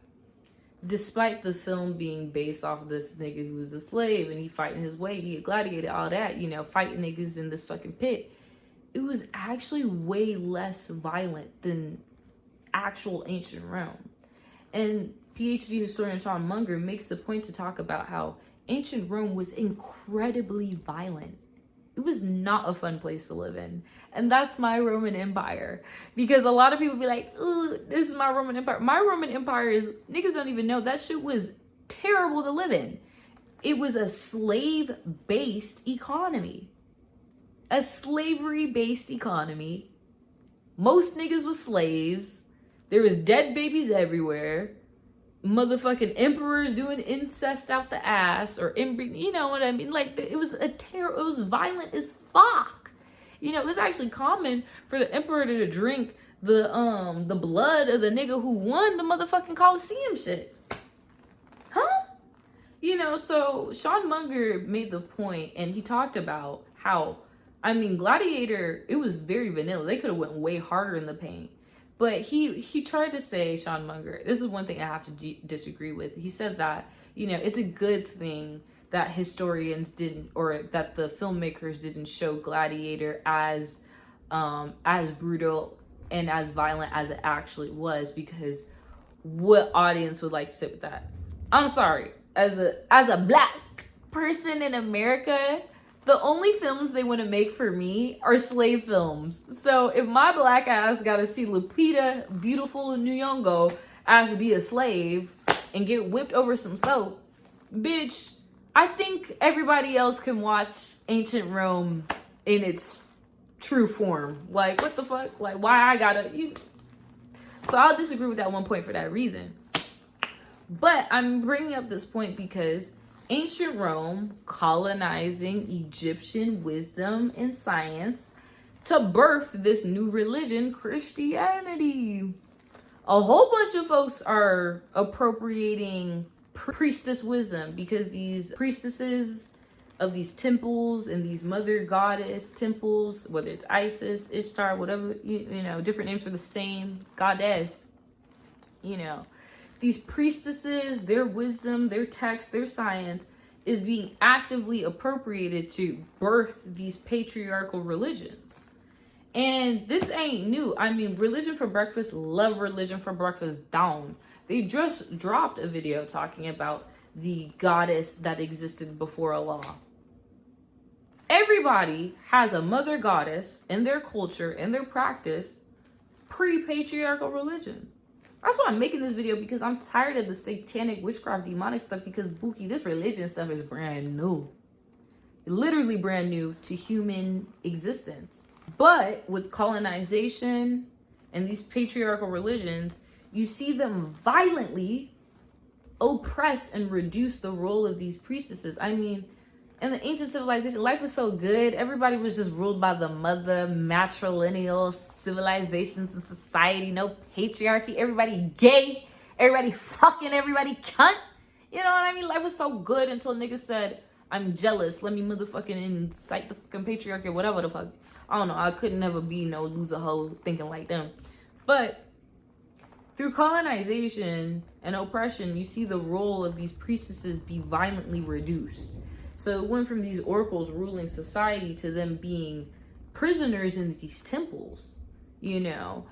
despite the film being based off of this nigga who was a slave and he fighting his way, he gladiated, all that, you know, fighting niggas in this fucking pit, it was actually way less violent than actual ancient Rome. And PhD historian Sean Munger makes the point to talk about how ancient Rome was incredibly violent. It was not a fun place to live in. And that's my Roman Empire. Because a lot of people be like, ooh, this is my Roman Empire. My Roman Empire is, niggas don't even know, that shit was terrible to live in. It was a slave-based economy. A slavery-based economy. Most niggas was slaves. There was dead babies everywhere. Motherfucking emperors doing incest out the ass, or you know what I mean? Like, it was it was violent as fuck. You know, it was actually common for the emperor to drink the blood of the nigga who won the motherfucking Colosseum shit. Huh? You know, so Sean Munger made the point, and he talked about how, I mean, Gladiator, it was very vanilla. They could have went way harder in the paint. But he tried to say, Sean Munger, this is one thing I have to disagree with. He said that, you know, it's a good thing that historians didn't, or that the filmmakers didn't show Gladiator as brutal and as violent as it actually was, because what audience would like to sit with that? I'm sorry, as a black person in America, the only films they want to make for me are slave films. So if my black ass gotta see Lupita, beautiful Nyong'o, as to be a slave and get whipped over some soap, bitch, I think everybody else can watch ancient Rome in its true form. Like, what the fuck? Like, why I gotta... So I'll disagree with that one point for that reason. But I'm bringing up this point because ancient Rome colonizing Egyptian wisdom and science to birth this new religion, Christianity. A whole bunch of folks are appropriating priestess wisdom, because these priestesses of these temples and these mother goddess temples, whether it's Isis, Ishtar, whatever, you know, different names for the same goddess, you know, these priestesses, their wisdom, their text, their science is being actively appropriated to birth these patriarchal religions. And this ain't new. I mean, Religion for Breakfast, love Religion for Breakfast down. They just dropped a video talking about the goddess that existed before Allah. Everybody has a mother goddess in their culture, in their practice, pre-patriarchal religion. That's why I'm making this video, because I'm tired of the satanic witchcraft demonic stuff, because Buki, this religion stuff is brand new. Literally brand new to human existence. But with colonization and these patriarchal religions, you see them violently oppress and reduce the role of these priestesses. I mean, in the ancient civilization, life was so good. Everybody was just ruled by the mother, matrilineal civilizations and society, no patriarchy, everybody gay, everybody fucking everybody cunt. You know what I mean? Life was so good until niggas said, I'm jealous. Let me motherfucking incite the fucking patriarchy, whatever the fuck. I don't know. I couldn't never be no loser hoe thinking like them. But through colonization and oppression, you see the role of these priestesses be violently reduced. So it went from these oracles ruling society to them being prisoners in these temples, you know.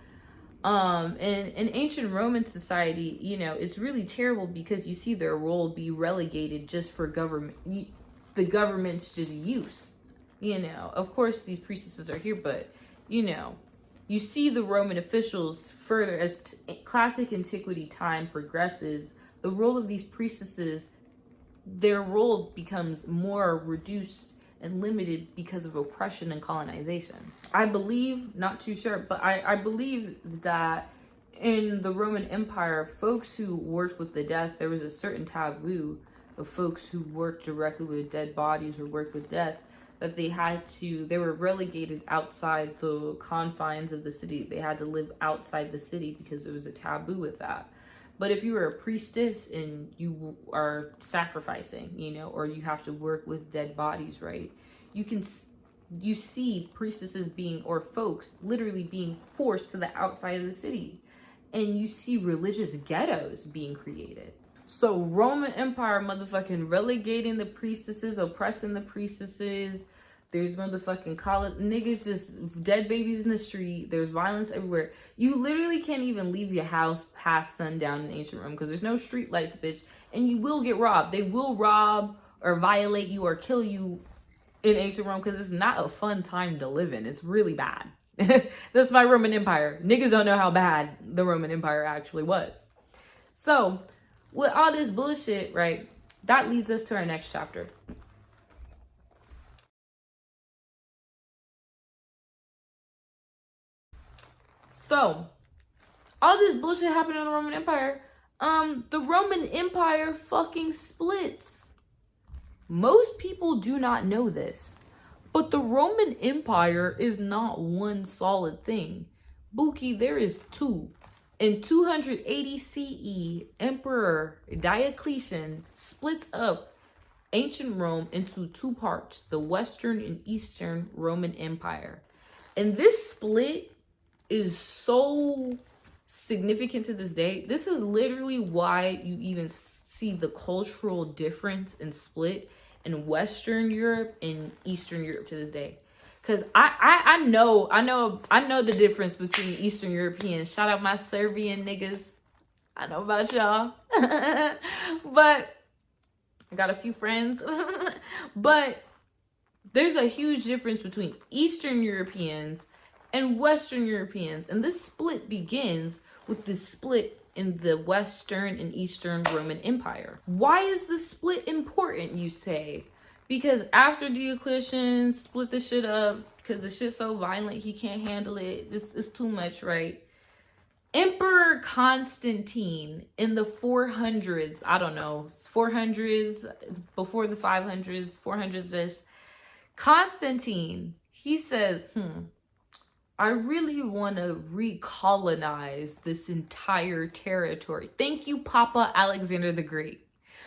And in ancient Roman society, you know, it's really terrible because you see their role be relegated just for the government's just use. You know, of course, these priestesses are here, but, you know, you see the Roman officials further as classic antiquity time progresses, the role of these priestesses, their role becomes more reduced and limited because of oppression and colonization. I believe, not too sure, but I believe that in the Roman Empire, folks who worked with the death, there was a certain taboo of folks who worked directly with dead bodies or worked with death, that they were relegated outside the confines of the city. They had to live outside the city because there was a taboo with that. But if you were a priestess and you are sacrificing, you know, or you have to work with dead bodies, right? You see priestesses or folks literally being forced to the outside of the city. And you see religious ghettos being created. So Roman Empire motherfucking relegating the priestesses, oppressing the priestesses. There's motherfucking college niggas, just dead babies in the street. There's violence everywhere. You literally can't even leave your house past sundown in ancient Rome because there's no street lights, bitch. And you will get robbed. They will rob or violate you or kill you in ancient Rome because it's not a fun time to live in. It's really bad. That's my Roman Empire. Niggas don't know how bad the Roman Empire actually was. So with all this bullshit, right, that leads us to our next chapter. So, all this bullshit happened in the Roman Empire. The Roman Empire fucking splits. Most people do not know this, but the Roman Empire is not one solid thing. Buki, there is two. In 280 CE, Emperor Diocletian splits up ancient Rome into two parts, the Western and Eastern Roman Empire. And this split is so significant to this day. This is literally why you even see the cultural difference and split in Western Europe and Eastern Europe to this day. Cause I know the difference between Eastern Europeans. Shout out my Serbian niggas. I know about y'all. But I got a few friends. But there's a huge difference between Eastern Europeans and Western Europeans. And this split begins with the split in the Western and Eastern Roman Empire. Why is the split important, you say? Because after Diocletian split the shit up, because the shit's so violent, he can't handle it. This is too much, right? Emperor Constantine in the 400s, I don't know, 400s, before the 500s, 400s, Constantine, he says, I really want to recolonize this entire territory. Thank you, Papa Alexander the Great,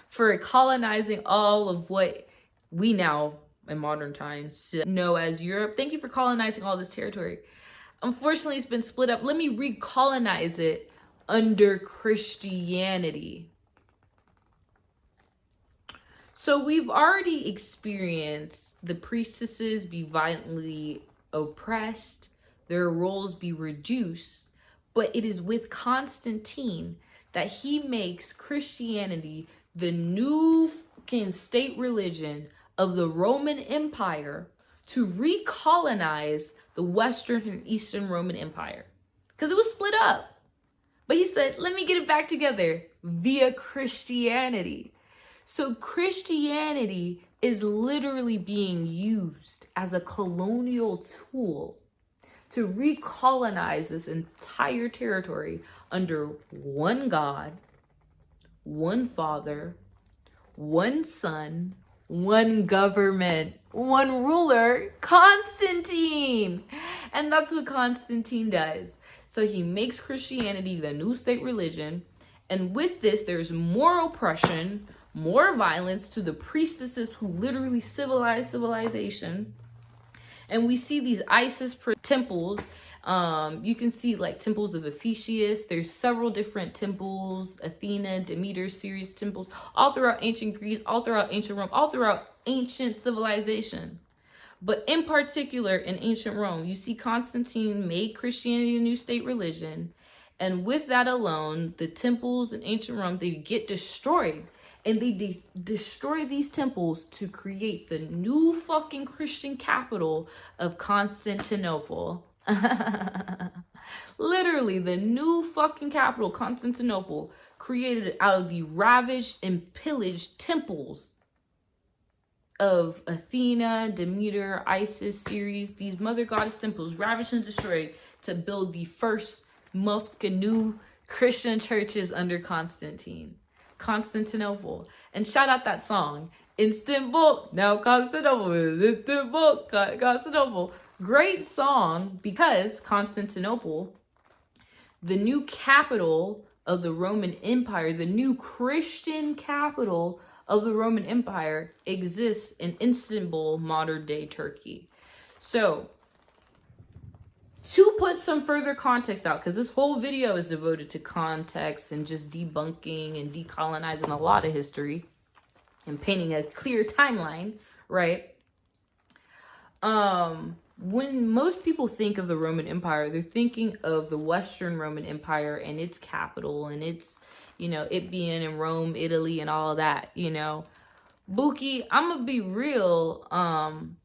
for colonizing all of what we now, in modern times, know as Europe. Thank you for colonizing all this territory. Unfortunately, it's been split up. Let me recolonize it under Christianity. So we've already experienced the priestesses be violently oppressed, their roles be reduced, but it is with Constantine that he makes Christianity the new fucking state religion of the Roman Empire to recolonize the Western and Eastern Roman Empire. Because it was split up. But he said, let me get it back together via Christianity. So Christianity is literally being used as a colonial tool to recolonize this entire territory under one God, one Father, one Son, one government, one ruler, Constantine. And that's what Constantine does. So he makes Christianity the new state religion, And with this, there's more oppression, more violence to the priestesses who literally civilize civilization. And we see these Isis temples. You can see like temples of Ephesus. There's several different temples, Athena, Demeter, Ceres temples, all throughout ancient Greece, all throughout ancient Rome, all throughout ancient civilization. But in particular, in ancient Rome, you see Constantine made Christianity a new state religion. And with that alone, the temples in ancient Rome, they get destroyed. And they destroy these temples to create the new fucking Christian capital of Constantinople. Literally, the new fucking capital, Constantinople, created out of the ravaged and pillaged temples of Athena, Demeter, Isis, Ceres, these mother goddess temples, ravaged and destroyed to build the first motherfucking new Christian churches under Constantinople. And shout out that song, Istanbul, now Constantinople, Istanbul, Constantinople. Great song, because Constantinople, the new capital of the Roman Empire, the new Christian capital of the Roman Empire, exists in Istanbul, modern day Turkey. So, to put some further context out, because this whole video is devoted to context and just debunking and decolonizing a lot of history and painting a clear timeline, right? When most people think of the Roman Empire, they're thinking of the Western Roman Empire and its capital and its, it being in Rome, Italy, and all of that, Buki, I'm gonna be real,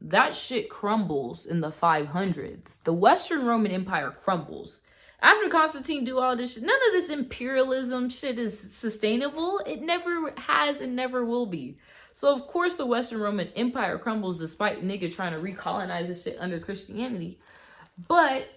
that shit crumbles in the 500s. The Western Roman Empire crumbles. After Constantine do all this shit, none of this imperialism shit is sustainable. It never has and never will be. So of course the Western Roman Empire crumbles despite nigga trying to recolonize this shit under Christianity. But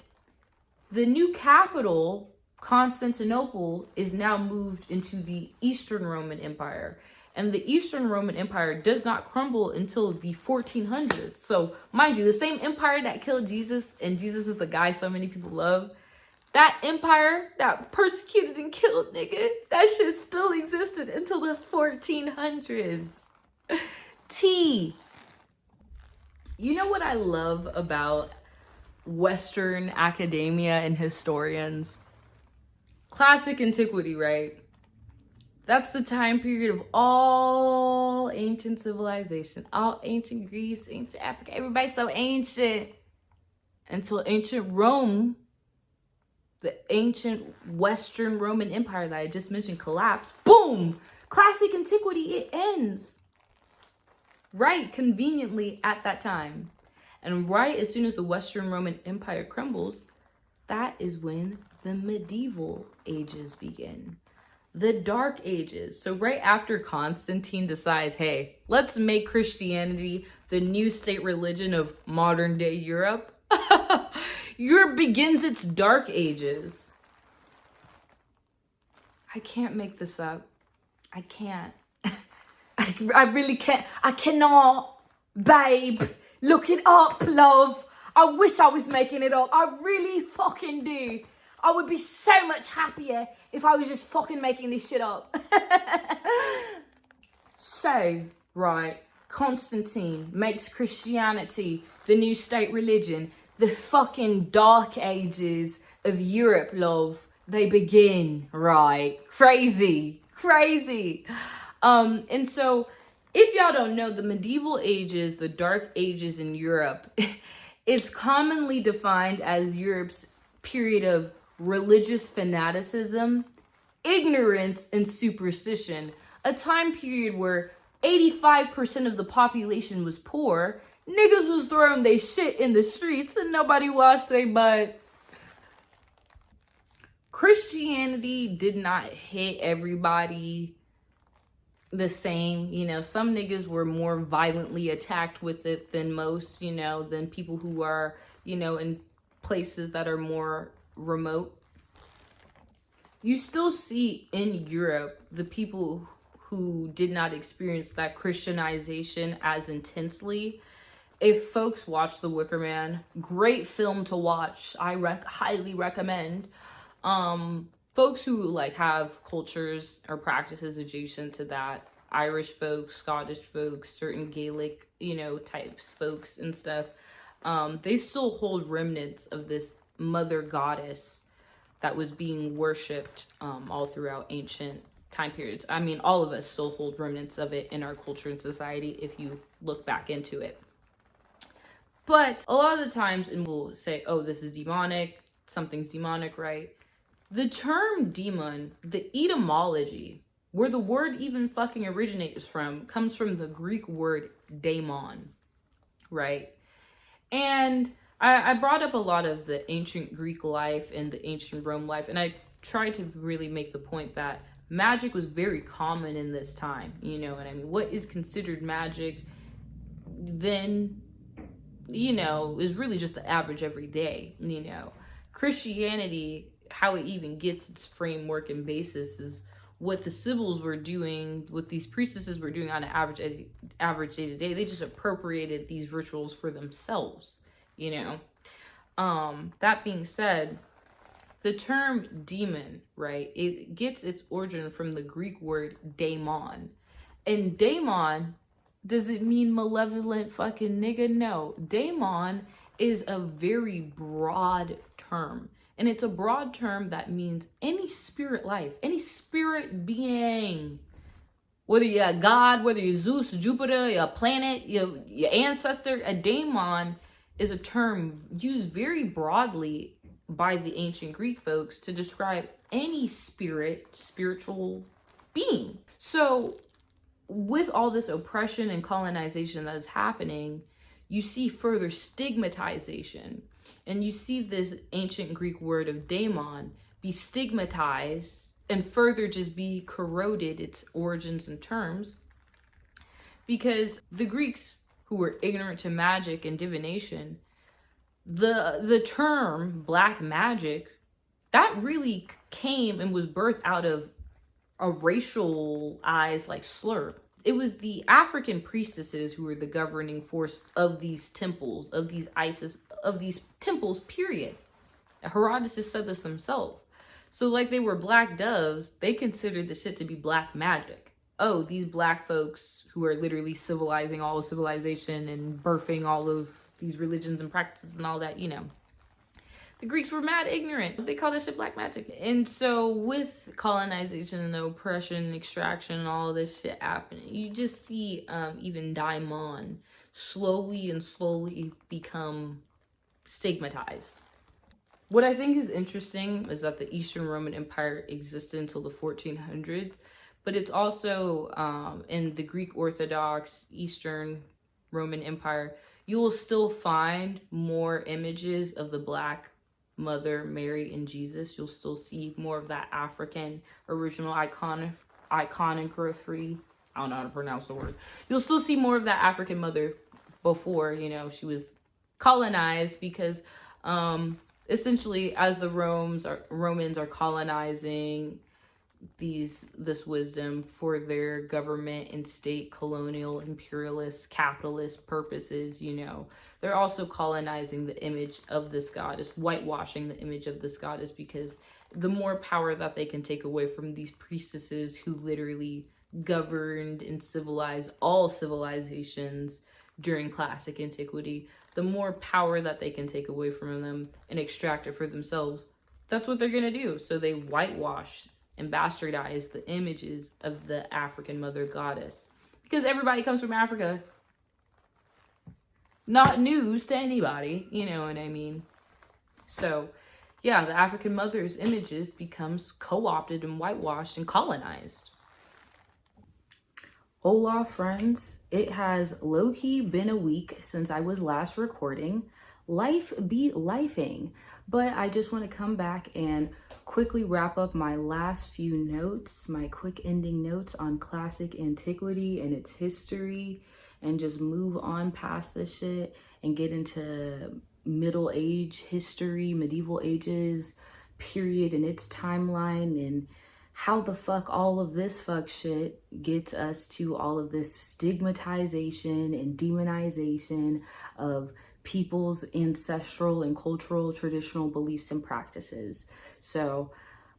the new capital, Constantinople, is now moved into the Eastern Roman Empire. And the Eastern Roman Empire does not crumble until the 1400s. So, mind you, the same empire that killed Jesus, and Jesus is the guy so many people love, that empire that persecuted and killed nigga, that shit still existed until the 1400s. T. You know what I love about Western academia and historians? Classic antiquity, right? That's the time period of all ancient civilization, all ancient Greece, ancient Africa. Everybody's so ancient. Until ancient Rome, the ancient Western Roman Empire that I just mentioned collapsed. Boom! Classic antiquity, it ends. Right, conveniently at that time. And right as soon as the Western Roman Empire crumbles, that is when the medieval ages begin. The Dark Ages. So right after Constantine decides, hey, let's make Christianity the new state religion of modern day Europe, Europe begins its Dark Ages. I can't make this up. I can't. I really can't. I cannot. Babe, look it up, love. I wish I was making it up. I really fucking do. I would be so much happier if I was just fucking making this shit up. So, right, Constantine makes Christianity the new state religion. The fucking Dark Ages of Europe, love. They begin, right? Crazy. And so, if y'all don't know, the medieval ages, the Dark Ages in Europe, it's commonly defined as Europe's period of religious fanaticism, ignorance, and superstition. A time period where 85% of the population was poor, niggas was throwing they shit in the streets, and nobody washed their butt. Christianity did not hit everybody the same. Some niggas were more violently attacked with it than most, than people who are, in places that are more remote. You still see in Europe the people who did not experience that Christianization as intensely. If folks watch The Wicker Man, great film to watch. I highly recommend. folks who like have cultures or practices adjacent to that, Irish folks, Scottish folks, certain Gaelic, types folks and stuff, they still hold remnants of this mother goddess that was being worshipped all throughout ancient time periods. I mean, all of us still hold remnants of it in our culture and society if you look back into it. But a lot of the times, and we'll say, oh, this is demonic, something's demonic, right? The term demon, the etymology, where the word even fucking originates from, comes from the Greek word daemon, right? And I brought up a lot of the ancient Greek life and the ancient Rome life, and I tried to really make the point that magic was very common in this time, you know what I mean? What is considered magic then, is really just the average everyday, Christianity, how it even gets its framework and basis is what the Sibyls were doing, what these priestesses were doing on an average day to day. They just appropriated these rituals for themselves, That being said, the term demon, right, it gets its origin from the Greek word daemon. And daemon, does it mean malevolent fucking nigga? No. Daemon is a very broad term. And it's a broad term that means any spirit life, any spirit being. Whether you're a god, whether you're Zeus, Jupiter, you're a planet, your ancestor, a daemon is a term used very broadly by the ancient Greek folks to describe any spiritual being. So with all this oppression and colonization that is happening, you see further stigmatization. And you see this ancient Greek word of daemon be stigmatized and further just be corroded, its origins and terms, because the Greeks, who were ignorant to magic and divination, the term black magic, that really came and was birthed out of a racialized like slur. It was the African priestesses who were the governing force of these temples, of these Isis, of these temples, period. Herodotus said this themselves. So like they were black doves, they considered the shit to be black magic. Oh, these black folks who are literally civilizing all of civilization and birthing all of these religions and practices and all that, The Greeks were mad ignorant. They call this shit black magic. And so with colonization and oppression and extraction and all of this shit happening, you just see even daimon slowly become stigmatized. What I think is interesting is that the Eastern Roman Empire existed until the 1400s, but it's also in the Greek Orthodox Eastern Roman Empire, you will still find more images of the Black Mother, Mary, and Jesus. You'll still see more of that African original iconography. I don't know how to pronounce the word. You'll still see more of that African mother before, she was colonized, because essentially as the Romans are colonizing this wisdom for their government and state colonial imperialist capitalist purposes, they're also colonizing the image of this goddess, whitewashing the image of this goddess, because the more power that they can take away from these priestesses who literally governed and civilized all civilizations during classic antiquity, the more power that they can take away from them and extract it for themselves, that's what they're gonna do. So they whitewash and bastardize the images of the African mother goddess, because everybody comes from Africa. Not news to anybody, you know what I mean? So yeah, the African mother's images becomes co-opted and whitewashed and colonized. Hola friends, it has low-key been a week since I was last recording. Life be lifing, but I just want to come back and quickly wrap up my last few notes, my quick ending notes on classic antiquity and its history, and just move on past this shit and get into Middle Age history, medieval ages period and its timeline, and how the fuck all of this fuck shit gets us to all of this stigmatization and demonization of people's ancestral and cultural traditional beliefs and practices. So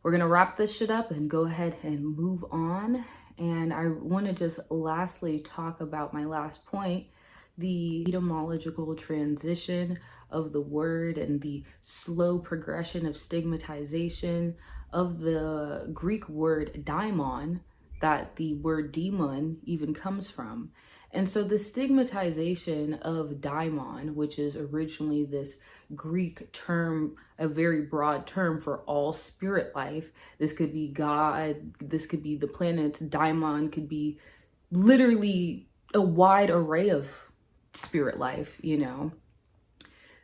we're gonna wrap this shit up and go ahead and move on. And I want to just lastly talk about my last point, the etymological transition of the word and the slow progression of stigmatization of the Greek word daimon, that the word demon even comes from. And so the stigmatization of daimon, which is originally this Greek term, a very broad term for all spirit life. This could be God, this could be the planets, daimon could be literally a wide array of spirit life, you know.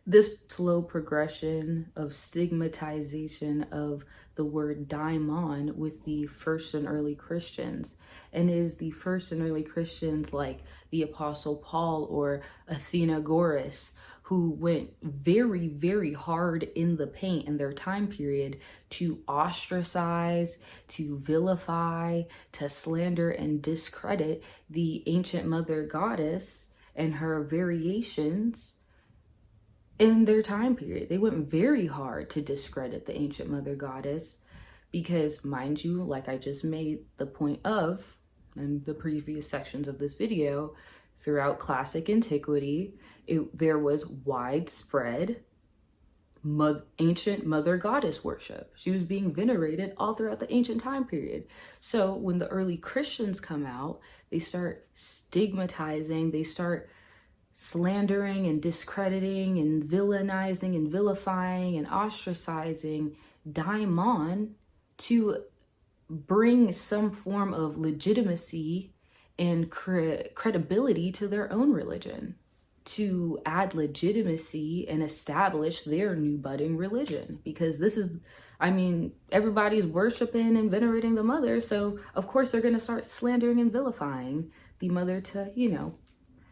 This slow progression of stigmatization of the word daimon with the first and early Christians, and is the first and early Christians like the Apostle Paul or Athenagoras, who went very, very hard in the paint in their time period to ostracize, to vilify, to slander and discredit the ancient mother goddess and her variations in their time period. They went very hard to discredit the ancient mother goddess because, mind you, like I just made the point of in the previous sections of this video, throughout classic antiquity, there was widespread ancient mother goddess worship. She was being venerated all throughout the ancient time period. So when the early Christians come out, they start stigmatizing, they start slandering and discrediting and villainizing and vilifying and ostracizing daimon to bring some form of legitimacy and credibility to their own religion, to add legitimacy and establish their new budding religion. Because this is, I mean, everybody's worshiping and venerating the mother, so of course they're going to start slandering and vilifying the mother to, you know,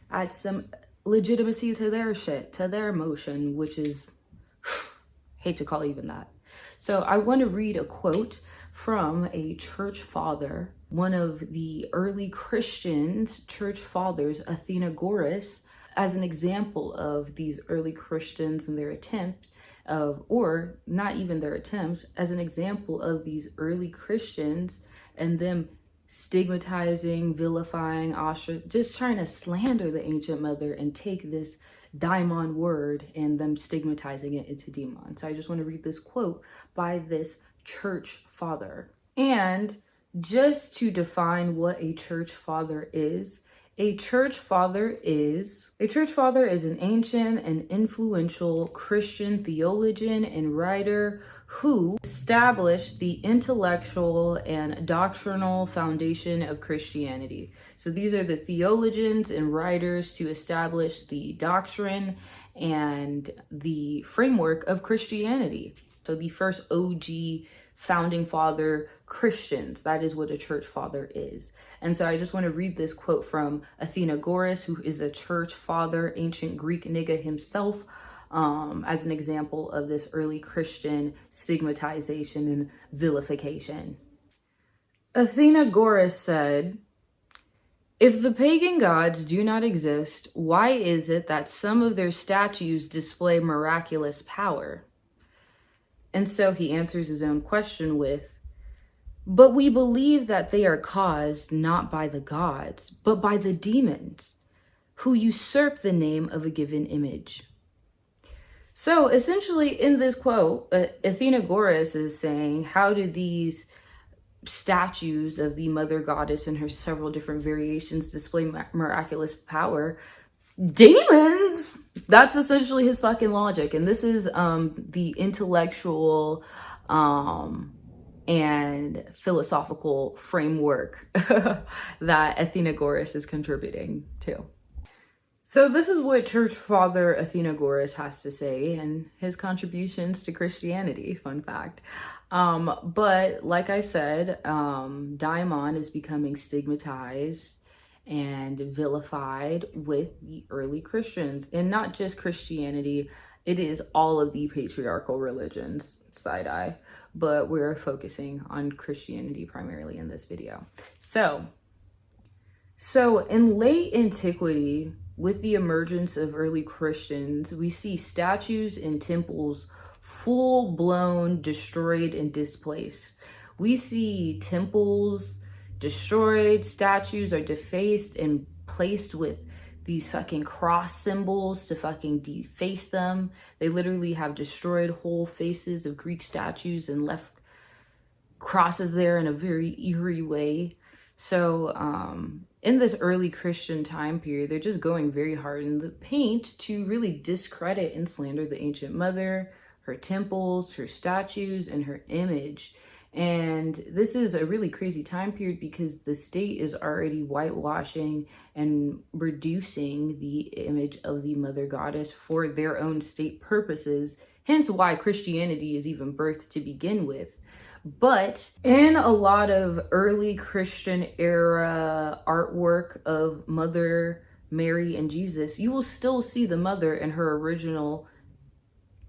add some legitimacy to their shit, to their emotion, which is, hate to call even that. So I want to read a quote from a church father, one of the early Christian church fathers, Athenagoras, as an example of these early Christians and their attempt of, or not even their attempt, as an example of these early Christians and them stigmatizing, vilifying, just trying to slander the ancient mother and take this daimon word and them stigmatizing it into demon. So I just want to read this quote by this church father. And just to define what a church father is, a church father is an ancient and influential Christian theologian and writer who established the intellectual and doctrinal foundation of Christianity. So these are the theologians and writers to establish the doctrine and the framework of Christianity. So the first OG founding father Christians, that is what a church father is. And so I just want to read this quote from Athenagoras, who is a church father, ancient Greek nigga himself, as an example of this early Christian stigmatization and vilification. Athenagoras said, "If the pagan gods do not exist, why is it that some of their statues display miraculous power?" And so he answers his own question with, "But we believe that they are caused not by the gods, but by the demons, who usurp the name of a given image." So essentially in this quote, Athenagoras is saying, how do these statues of the mother goddess and her several different variations display miraculous power? Demons! That's essentially his fucking logic. And this is the intellectual and philosophical framework that Athenagoras is contributing to. So this is what Church Father Athenagoras has to say and his contributions to Christianity, fun fact. But like I said, daimon is becoming stigmatized and vilified with the early Christians, and not just Christianity, it is all of the patriarchal religions, side eye, but we're focusing on Christianity primarily in this video. So in late antiquity, with the emergence of early Christians, we see statues in temples full-blown destroyed and displaced. We see temples destroyed, statues are defaced and placed with these fucking cross symbols to fucking deface them. They literally have destroyed whole faces of Greek statues and left crosses there in a very eerie way. So in this early Christian time period, they're just going very hard in the paint to really discredit and slander the ancient mother, her temples, her statues, and her image. And this is a really crazy time period because the state is already whitewashing and reducing the image of the mother goddess for their own state purposes, hence why Christianity is even birthed to begin with. But in a lot of early Christian era artwork of Mother Mary and Jesus, you will still see the mother in her original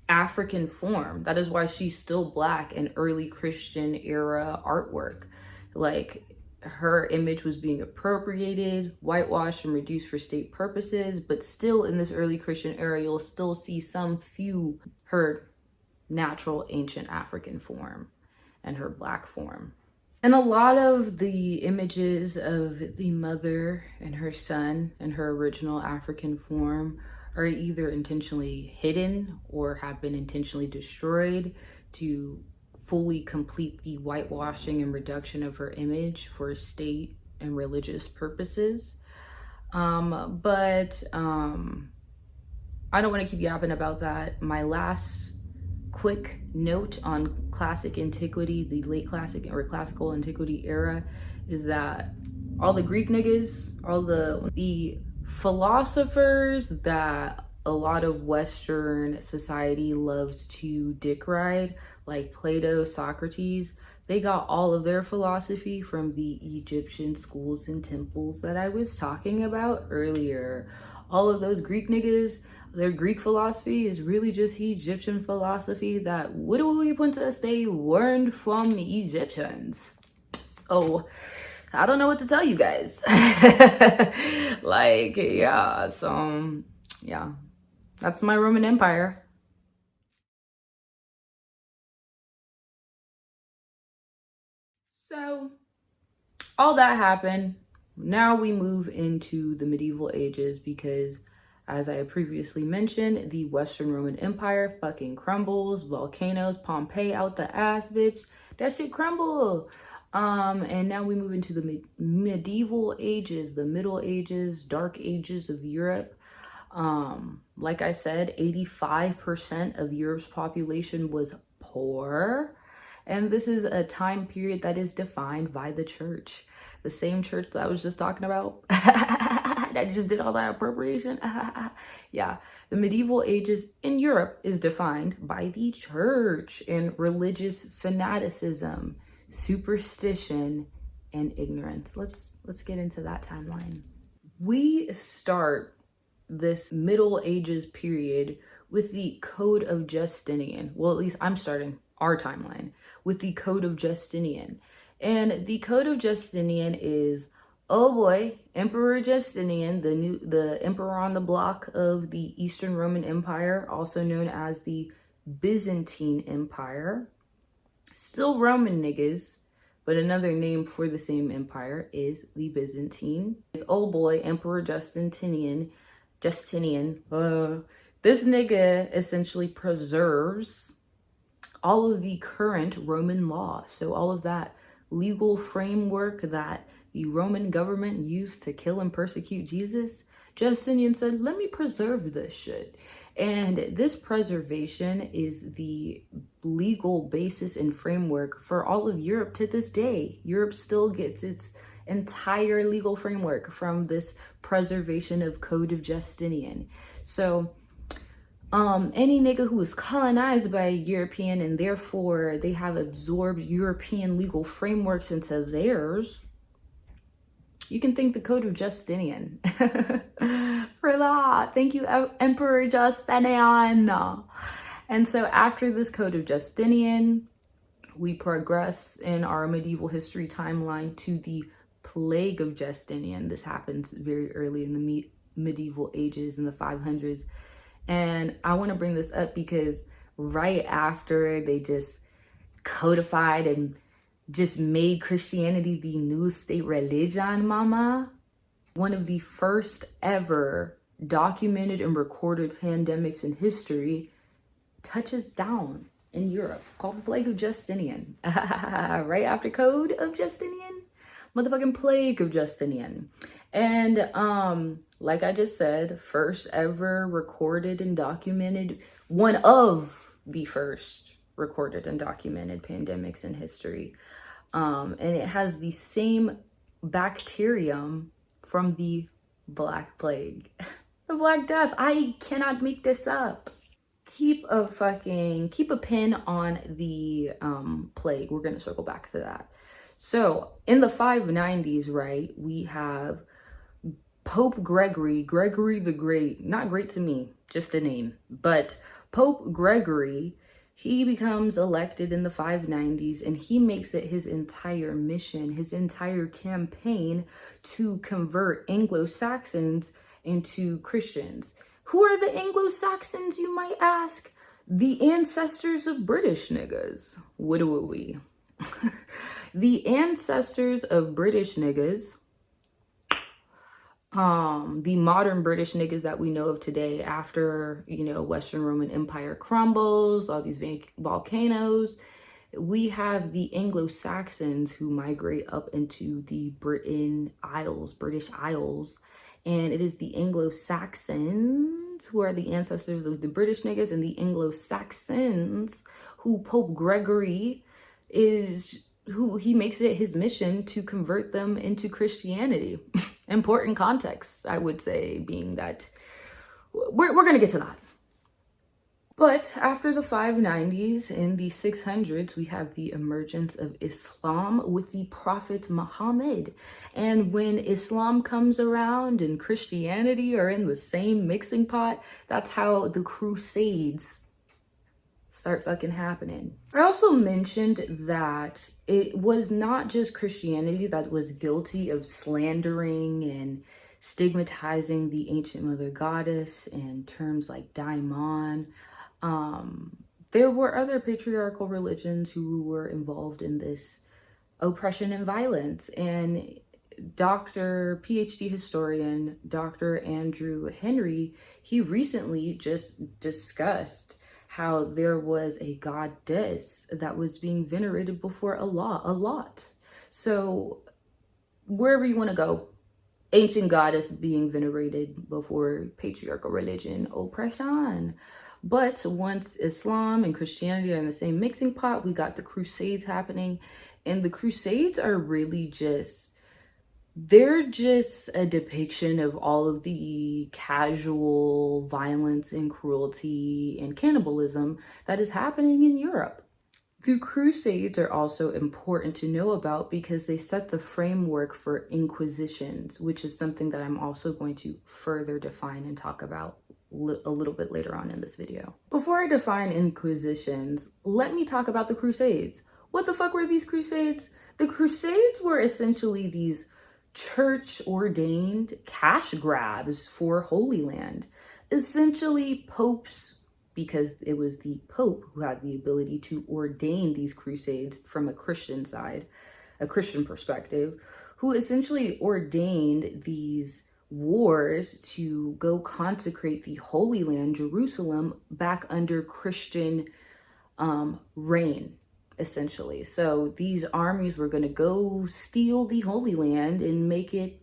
African form. That is why she's still black in early Christian era artwork. Like, her image was being appropriated, whitewashed, and reduced for state purposes, but still in this early Christian era, you'll still see some few her natural ancient African form and her black form. And a lot of the images of the mother and her son in her original African form are either intentionally hidden or have been intentionally destroyed to fully complete the whitewashing and reduction of her image for state and religious purposes. But I don't want to keep yapping about that. My last quick note on classic antiquity, the late classic or classical antiquity era, is that all the Greek niggas, all the philosophers that a lot of Western society loves to dick ride, like Plato, Socrates, they got all of their philosophy from the Egyptian schools and temples that I was talking about earlier. All of those Greek niggas, their Greek philosophy is really just Egyptian philosophy that widowy princess they learned from Egyptians. So I don't know what to tell you guys. Like, yeah, so yeah, that's my Roman Empire. So all that happened. Now we move into the medieval ages because, as I previously mentioned, the Western Roman Empire fucking crumbles. Volcanoes, Pompeii out the ass, bitch. That shit crumble. And now we move into the medieval ages, the Middle Ages, Dark Ages of Europe. Like I said, 85% of Europe's population was poor. And this is a time period that is defined by the church. The same church that I was just talking about. That just did all that appropriation. Yeah, the medieval ages in Europe is defined by the church and religious fanaticism, superstition, and ignorance. Let's get into that timeline. We start this Middle Ages period with the Code of Justinian. Well, at least I'm starting our timeline with the Code of Justinian. And the Code of Justinian is, oh boy, Emperor Justinian, the emperor on the block of the Eastern Roman Empire, also known as the Byzantine Empire. Still Roman niggas, but another name for the same empire is the Byzantine. This old boy, Emperor Justinian, this nigga essentially preserves all of the current Roman law. So all of that legal framework that the Roman government used to kill and persecute Jesus, Justinian said, let me preserve this shit. And this preservation is the legal basis and framework for all of Europe to this day. Europe still gets its entire legal framework from this preservation of Code of Justinian. So any nigga who is colonized by a European and therefore they have absorbed European legal frameworks into theirs, you can thank the Code of Justinian for that. Thank you, Emperor Justinian. And so after this Code of Justinian, we progress in our medieval history timeline to the Plague of Justinian. This happens very early in the medieval ages in the 500s. And I want to bring this up because right after they just codified and just made Christianity the new state religion, mama. One of the first ever documented and recorded pandemics in history touches down in Europe, called the Plague of Justinian. Right after Code of Justinian, motherfucking Plague of Justinian. And like I just said, first ever recorded and documented, one of the first recorded and documented pandemics in history. And it has the same bacterium from the Black Plague, the Black Death. I cannot make this up. Keep a pin on the plague. We're gonna circle back to that. So in the 590s, right, we have Pope Gregory the Great, not great to me, just a name, but Pope Gregory, he becomes elected in the 590s, and he makes it his entire mission, his entire campaign to convert Anglo-Saxons into Christians. Who are the Anglo-Saxons, you might ask? The ancestors of British niggas. What do we? The ancestors of British niggas, the modern British niggas that we know of today after, you know, Western Roman Empire crumbles, all these volcanoes, we have the Anglo-Saxons who migrate up into the British Isles, and it is the Anglo-Saxons who are the ancestors of the British niggas, and the Anglo-Saxons who Pope Gregory who he makes it his mission to convert them into Christianity. Important context, I would say, being that we're going to get to that. But after the 590s, in the 600s, we have the emergence of Islam with the Prophet Muhammad. And when Islam comes around and Christianity are in the same mixing pot, that's how the Crusades start fucking happening. I also mentioned that it was not just Christianity that was guilty of slandering and stigmatizing the ancient mother goddess and terms like daimon. There were other patriarchal religions who were involved in this oppression and violence. And PhD historian, Dr. Andrew Henry, he recently just discussed how there was a goddess that was being venerated before Allah a lot. So wherever you want to go, ancient goddess being venerated before patriarchal religion, oppression. But once Islam and Christianity are in the same mixing pot, we got the Crusades happening. And the Crusades are really they're just a depiction of all of the casual violence and cruelty and cannibalism that is happening in Europe. The Crusades are also important to know about because they set the framework for inquisitions, which is something that I'm also going to further define and talk about a little bit later on in this video. Before I define inquisitions, let me talk about the Crusades. What the fuck were these Crusades? The Crusades were essentially these church-ordained cash grabs for Holy Land. Essentially, popes, because it was the Pope who had the ability to ordain these crusades from a Christian side, a Christian perspective, who essentially ordained these wars to go consecrate the Holy Land, Jerusalem, back under Christian reign, essentially. So these armies were going to go steal the Holy Land and make it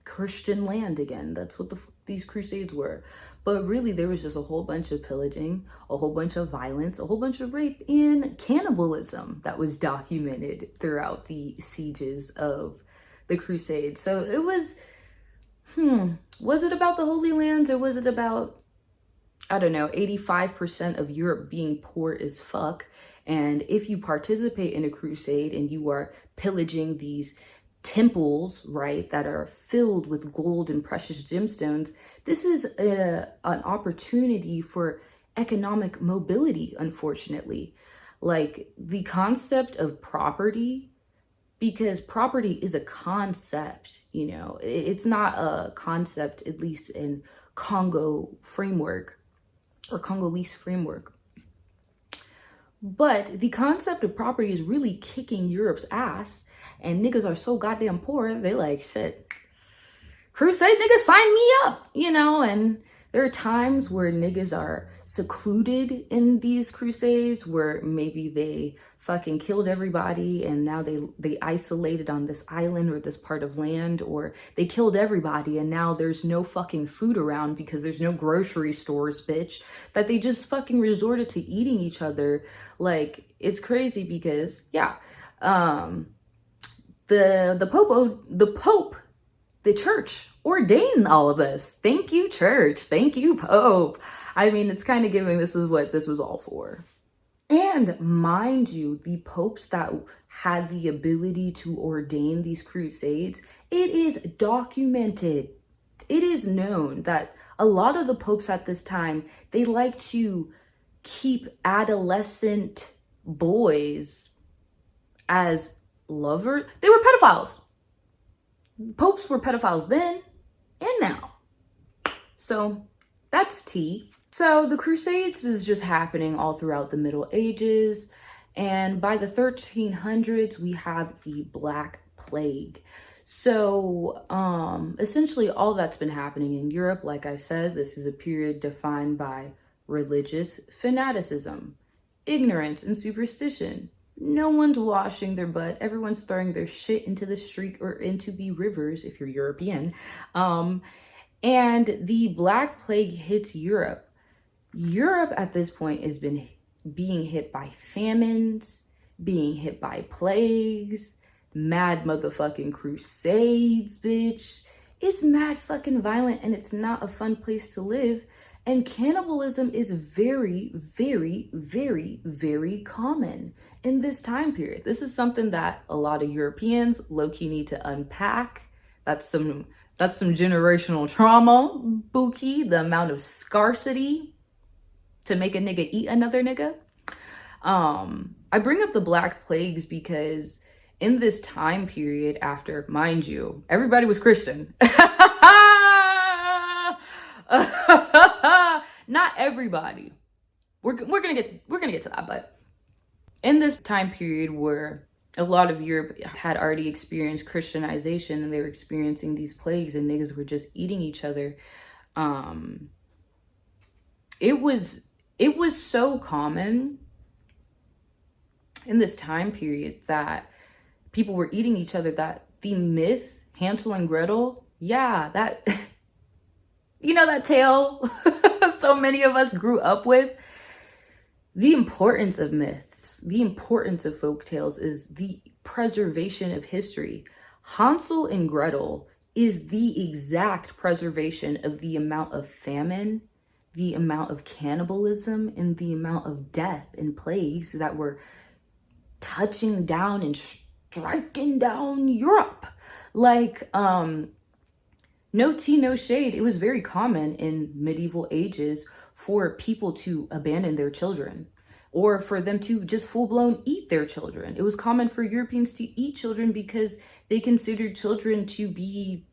Christian land again. That's what these crusades were. But really, there was just a whole bunch of pillaging, a whole bunch of violence, a whole bunch of rape and cannibalism that was documented throughout the sieges of the Crusades. So it was, was it about the Holy Lands, or was it about, I don't know, 85% of Europe being poor as fuck? And if you participate in a crusade and you are pillaging these temples, right, that are filled with gold and precious gemstones, this is an opportunity for economic mobility, unfortunately. Like the concept of property, because property is a concept, you know, it's not a concept, at least in Congo framework or Congolese framework. But the concept of property is really kicking Europe's ass, and niggas are so goddamn poor, they like, shit, crusade niggas, sign me up, and there are times where niggas are secluded in these crusades where maybe they fucking killed everybody and now they isolated on this island or this part of land, or they killed everybody and now there's no fucking food around because there's no grocery stores, bitch, that they just fucking resorted to eating each other. Like, it's crazy because the Pope, the church ordained all of this. Thank you, church. Thank you, Pope. I mean, it's kind of giving this is what this was all for. And mind you, the popes that had the ability to ordain these crusades, it is documented. It is known that a lot of the popes at this time, they like to keep adolescent boys as lovers. They were pedophiles. Popes were pedophiles then and now. So that's tea. So the Crusades is just happening all throughout the Middle Ages. And by the 1300s, we have the Black Plague. So essentially all that's been happening in Europe, like I said, this is a period defined by religious fanaticism, ignorance, and superstition. No one's washing their butt. Everyone's throwing their shit into the street or into the rivers if you're European. And the Black Plague hits Europe. Europe at this point has been being hit by famines, being hit by plagues, mad motherfucking crusades, bitch. It's mad fucking violent and it's not a fun place to live. And cannibalism is very, very, very, very common in this time period. This is something that a lot of Europeans low-key need to unpack. That's some generational trauma, Buki, the amount of scarcity to make a nigga eat another nigga. I bring up the Black Plagues because in this time period after, mind you, everybody was Christian. Not everybody. We're gonna get to that, but in this time period where a lot of Europe had already experienced Christianization and they were experiencing these plagues and niggas were just eating each other, it was so common in this time period that people were eating each other that the myth Hansel and Gretel, that that tale so many of us grew up with. The importance of myths, the importance of folk tales is the preservation of history. Hansel and Gretel is the exact preservation of the amount of famine, the amount of cannibalism, and the amount of death and plagues that were touching down and striking down Europe. Like, no tea, no shade. It was very common in medieval ages for people to abandon their children or for them to just full-blown eat their children. It was common for Europeans to eat children because they considered children to be,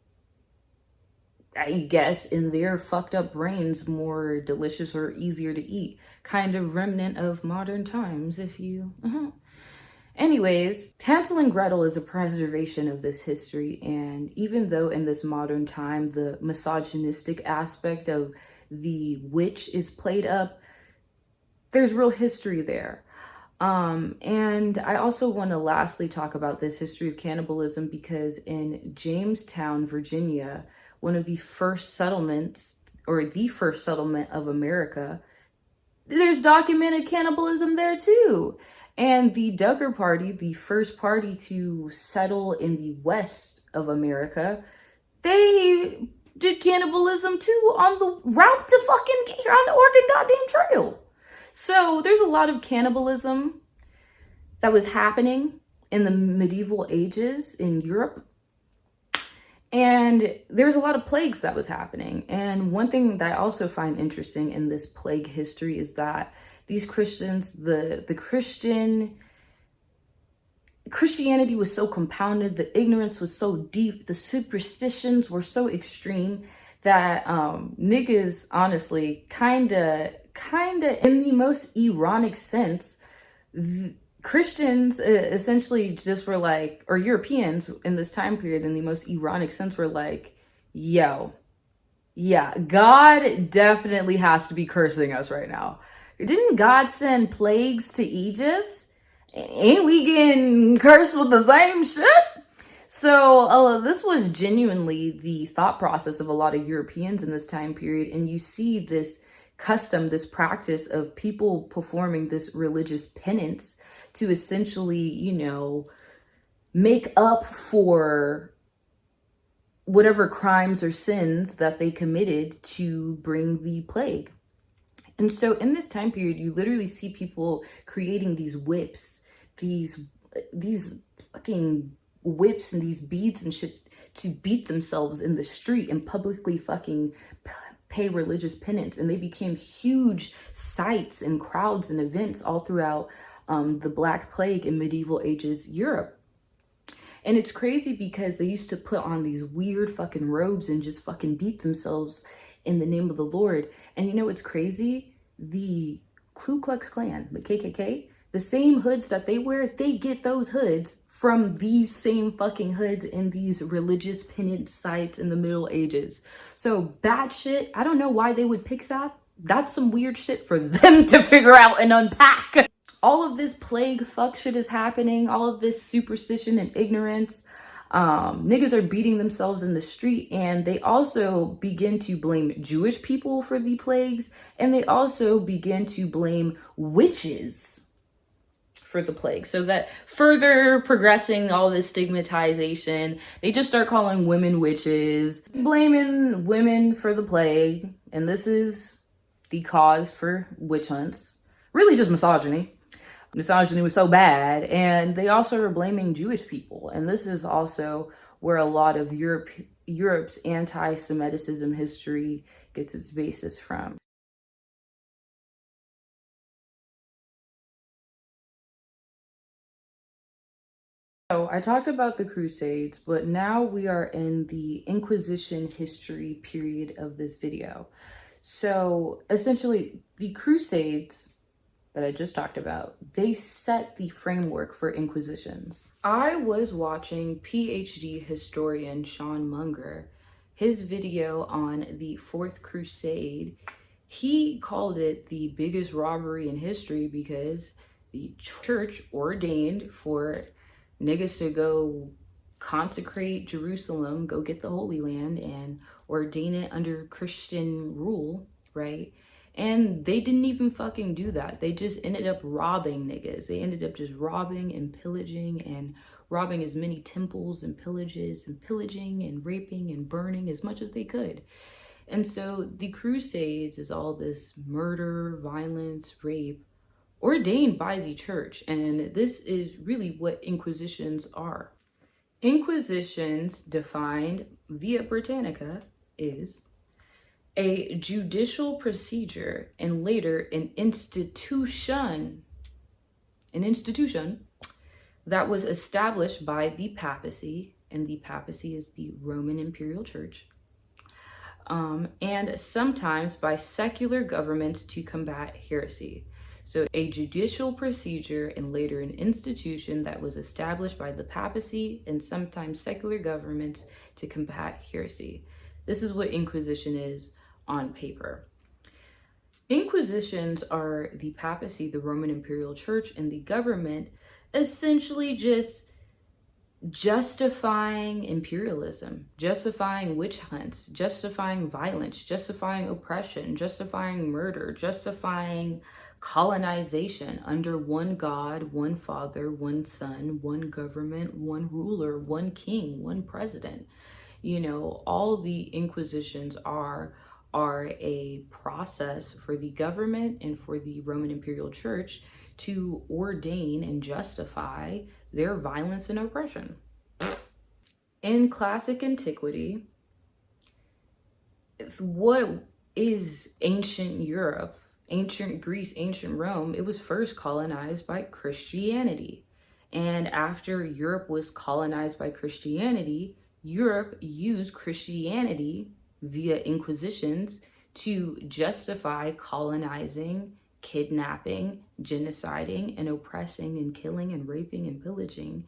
I guess, in their fucked up brains, more delicious or easier to eat. Kind of remnant of modern times, if you... Anyways, Hansel and Gretel is a preservation of this history, and even though in this modern time the misogynistic aspect of the witch is played up, there's real history there. And I also want to lastly talk about this history of cannibalism because in Jamestown, Virginia, one of the first settlements, or the first settlement of America, there's documented cannibalism there too. And the Duggar Party, the first party to settle in the west of America, they did cannibalism too on the route to fucking get here on the Oregon goddamn Trail. So there's a lot of cannibalism that was happening in the medieval ages in Europe. And there's a lot of plagues that was happening. And one thing that I also find interesting in this plague history is that these Christians, the Christianity was so compounded, the ignorance was so deep, the superstitions were so extreme that niggas honestly kinda in the most ironic sense Christians essentially just were like, or Europeans in this time period in the most ironic sense were like, yo, yeah, God definitely has to be cursing us right now. Didn't God send plagues to Egypt? Ain't we getting cursed with the same shit? So this was genuinely the thought process of a lot of Europeans in this time period. And you see this custom, this practice of people performing this religious penance to essentially, make up for whatever crimes or sins that they committed to bring the plague. And so in this time period, you literally see people creating these whips, these fucking whips and these beads and shit to beat themselves in the street and publicly fucking pay religious penance. And they became huge sites and crowds and events all throughout the Black Plague in medieval ages Europe. And it's crazy because they used to put on these weird fucking robes and just fucking beat themselves in the name of the Lord. And you know what's crazy? The Ku Klux Klan, the KKK, the same hoods that they wear, they get those hoods from these same fucking hoods in these religious penance sites in the Middle Ages. So bad shit, I don't know why they would pick that. That's some weird shit for them to figure out and unpack. All of this plague fuck shit is happening. All of this superstition and ignorance. Niggas are beating themselves in the street, and they also begin to blame Jewish people for the plagues, and they also begin to blame witches for the plague. So that further progressing all this stigmatization, they just start calling women witches, blaming women for the plague, and this is the cause for witch hunts. Really just misogyny. Misogyny was so bad. And they also are blaming Jewish people. And this is also where a lot of Europe's anti-Semitism history gets its basis from. So I talked about the Crusades, but now we are in the Inquisition history period of this video. So essentially, the Crusades that I just talked about, they set the framework for inquisitions. I was watching PhD historian Sean Munger, his video on the Fourth Crusade. He called it the biggest robbery in history because the church ordained for niggas to go consecrate Jerusalem, go get the Holy Land and ordain it under Christian rule, right? And they didn't even fucking do that. They just ended up robbing niggas. They ended up just robbing and robbing as many temples and pillaging and raping and burning as much as they could. And so the Crusades is all this murder, violence, rape, ordained by the church. And this is really what inquisitions are. Inquisitions, defined via Britannica, is a judicial procedure and later an institution that was established by the papacy, and the papacy is the Roman Imperial Church, and sometimes by secular governments to combat heresy. So a judicial procedure and later an institution that was established by the papacy and sometimes secular governments to combat heresy. This is what Inquisition is on paper. Inquisitions are the papacy, the Roman Imperial Church, and the government essentially just justifying imperialism, justifying witch hunts, justifying violence, justifying oppression, justifying murder, justifying colonization under one God, one Father, one Son, one government, one ruler, one king, one president. All the inquisitions are a process for the government and for the Roman Imperial Church to ordain and justify their violence and oppression. In classic antiquity, what is ancient Europe, ancient Greece, ancient Rome? It was first colonized by Christianity. And after Europe was colonized by Christianity, Europe used Christianity via inquisitions to justify colonizing kidnapping, genociding, and oppressing and killing and raping and pillaging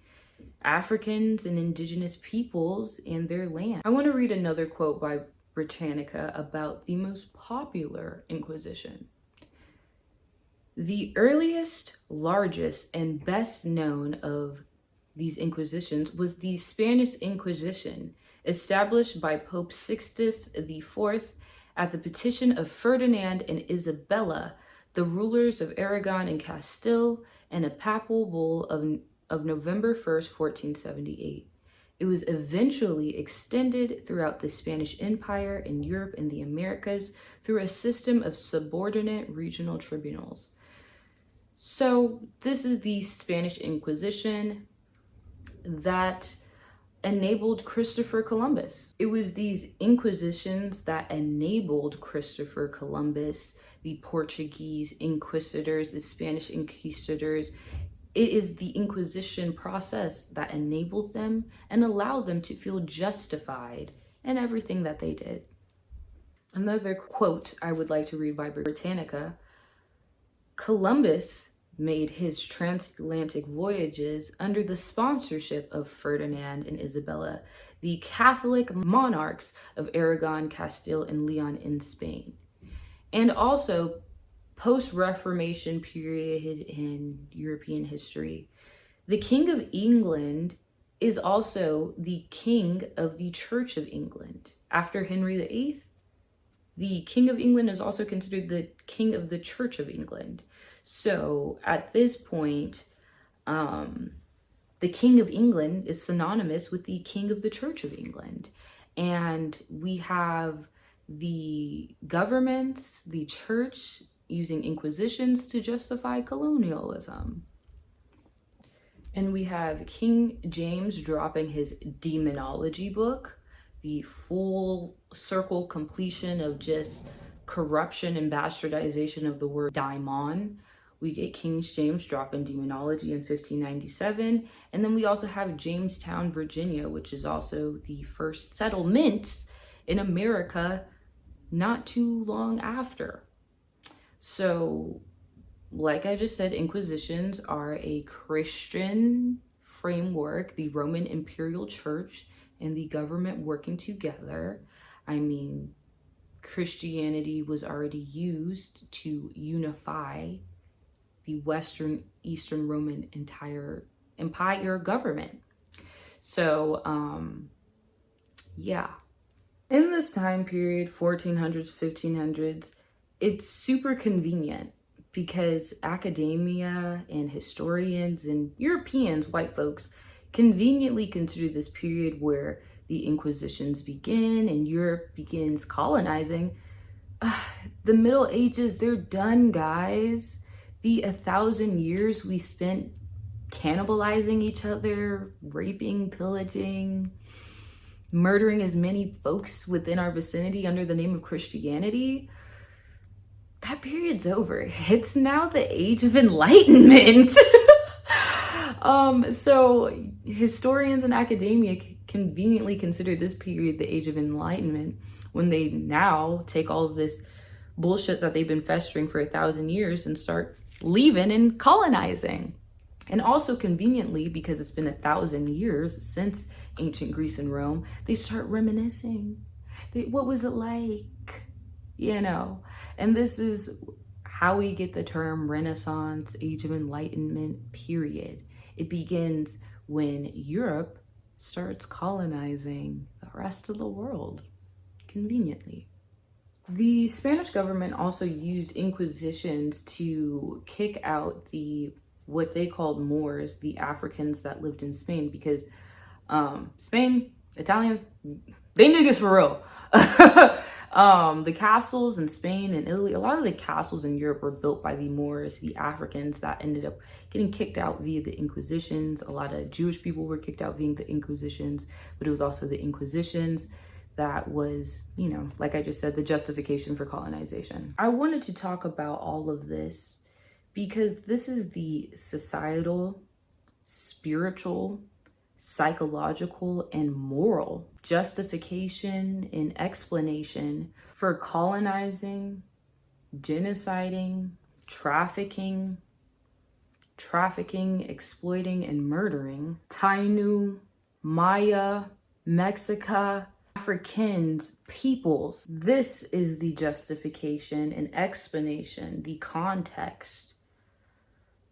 Africans and indigenous peoples and their land. I want to read another quote by Britannica about the most popular Inquisition. The earliest, largest, and best known of these Inquisitions was the Spanish Inquisition, established by Pope Sixtus IV at the petition of Ferdinand and Isabella, the rulers of Aragon and Castile, and a papal bull of November 1st, 1478. It was eventually extended throughout the Spanish Empire in Europe and the Americas through a system of subordinate regional tribunals. So this is the Spanish Inquisition that enabled Christopher Columbus. It was these inquisitions that enabled Christopher Columbus, the Portuguese inquisitors, the Spanish inquisitors. It is the Inquisition process that enabled them and allowed them to feel justified in everything that they did. Another quote I would like to read by Britannica: Columbus made his transatlantic voyages under the sponsorship of Ferdinand and Isabella, the Catholic monarchs of Aragon, Castile, and Leon in Spain. And also post-Reformation period in European history. The King of England is also the King of the Church of England. After Henry VIII, the King of England is also considered the King of the Church of England. So at this point, the King of England is synonymous with the King of the Church of England. And we have the governments, the church, using inquisitions to justify colonialism. And we have King James dropping his demonology book, the full circle completion of just corruption and bastardization of the word daimon. We get King James dropping demonology in 1597. And then we also have Jamestown, Virginia, which is also the first settlements in America not too long after. So, like I just said, Inquisitions are a Christian framework, the Roman Imperial Church and the government working together. I mean, Christianity was already used to unify the Western Eastern Roman entire empire government. So, yeah. In this time period, 1400s, 1500s, it's super convenient because academia and historians and Europeans, white folks, conveniently consider this period where the Inquisitions begin and Europe begins colonizing. The Middle Ages, they're done, guys. The 1,000 years we spent cannibalizing each other, raping, pillaging, murdering as many folks within our vicinity under the name of Christianity, that period's over. It's now the age of enlightenment. So historians and academia conveniently consider this period the age of enlightenment when they now take all of this bullshit that they've been festering for 1,000 years and start leaving and colonizing. And also conveniently, because it's been 1,000 years since ancient Greece and Rome, they start reminiscing. What was it like? You know, and this is how we get the term Renaissance, Age of Enlightenment period. It begins when Europe starts colonizing the rest of the world, conveniently. The Spanish government also used inquisitions to kick out what they called Moors, the Africans that lived in Spain, because Spain, Italians, they niggas for real. The castles in Spain and Italy, a lot of the castles in Europe were built by the Moors, the Africans that ended up getting kicked out via the Inquisitions. A lot of Jewish people were kicked out via the Inquisitions, but it was also the Inquisitions that was, you know, like I just said, the justification for colonization. I wanted to talk about all of this because this is the societal, spiritual, psychological, and moral justification and explanation for colonizing, genociding, trafficking, exploiting, and murdering Tainu, Maya, Mexica, Africans, peoples. This is the justification and explanation, the context,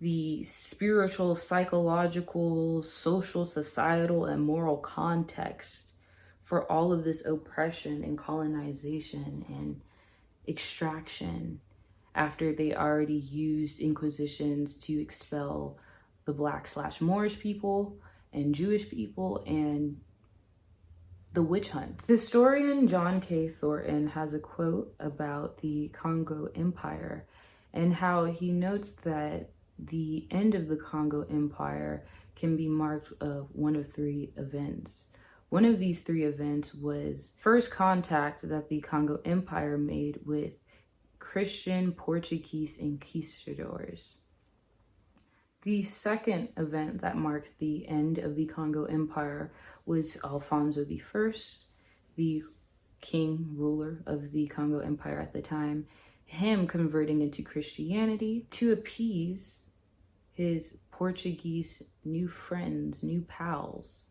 the spiritual, psychological, social, societal, and moral context for all of this oppression and colonization and extraction after they already used inquisitions to expel the Black/Moorish people and Jewish people and the witch hunts. Historian John K. Thornton has a quote about the Congo Empire and how he notes that the end of the Congo Empire can be marked of one of three events. One of these three events was first contact that the Congo Empire made with Christian Portuguese conquistadors. The second event that marked the end of the Congo Empire was Alfonso I, the king ruler of the Congo Empire at the time, him converting into Christianity to appease his Portuguese new friends, new pals.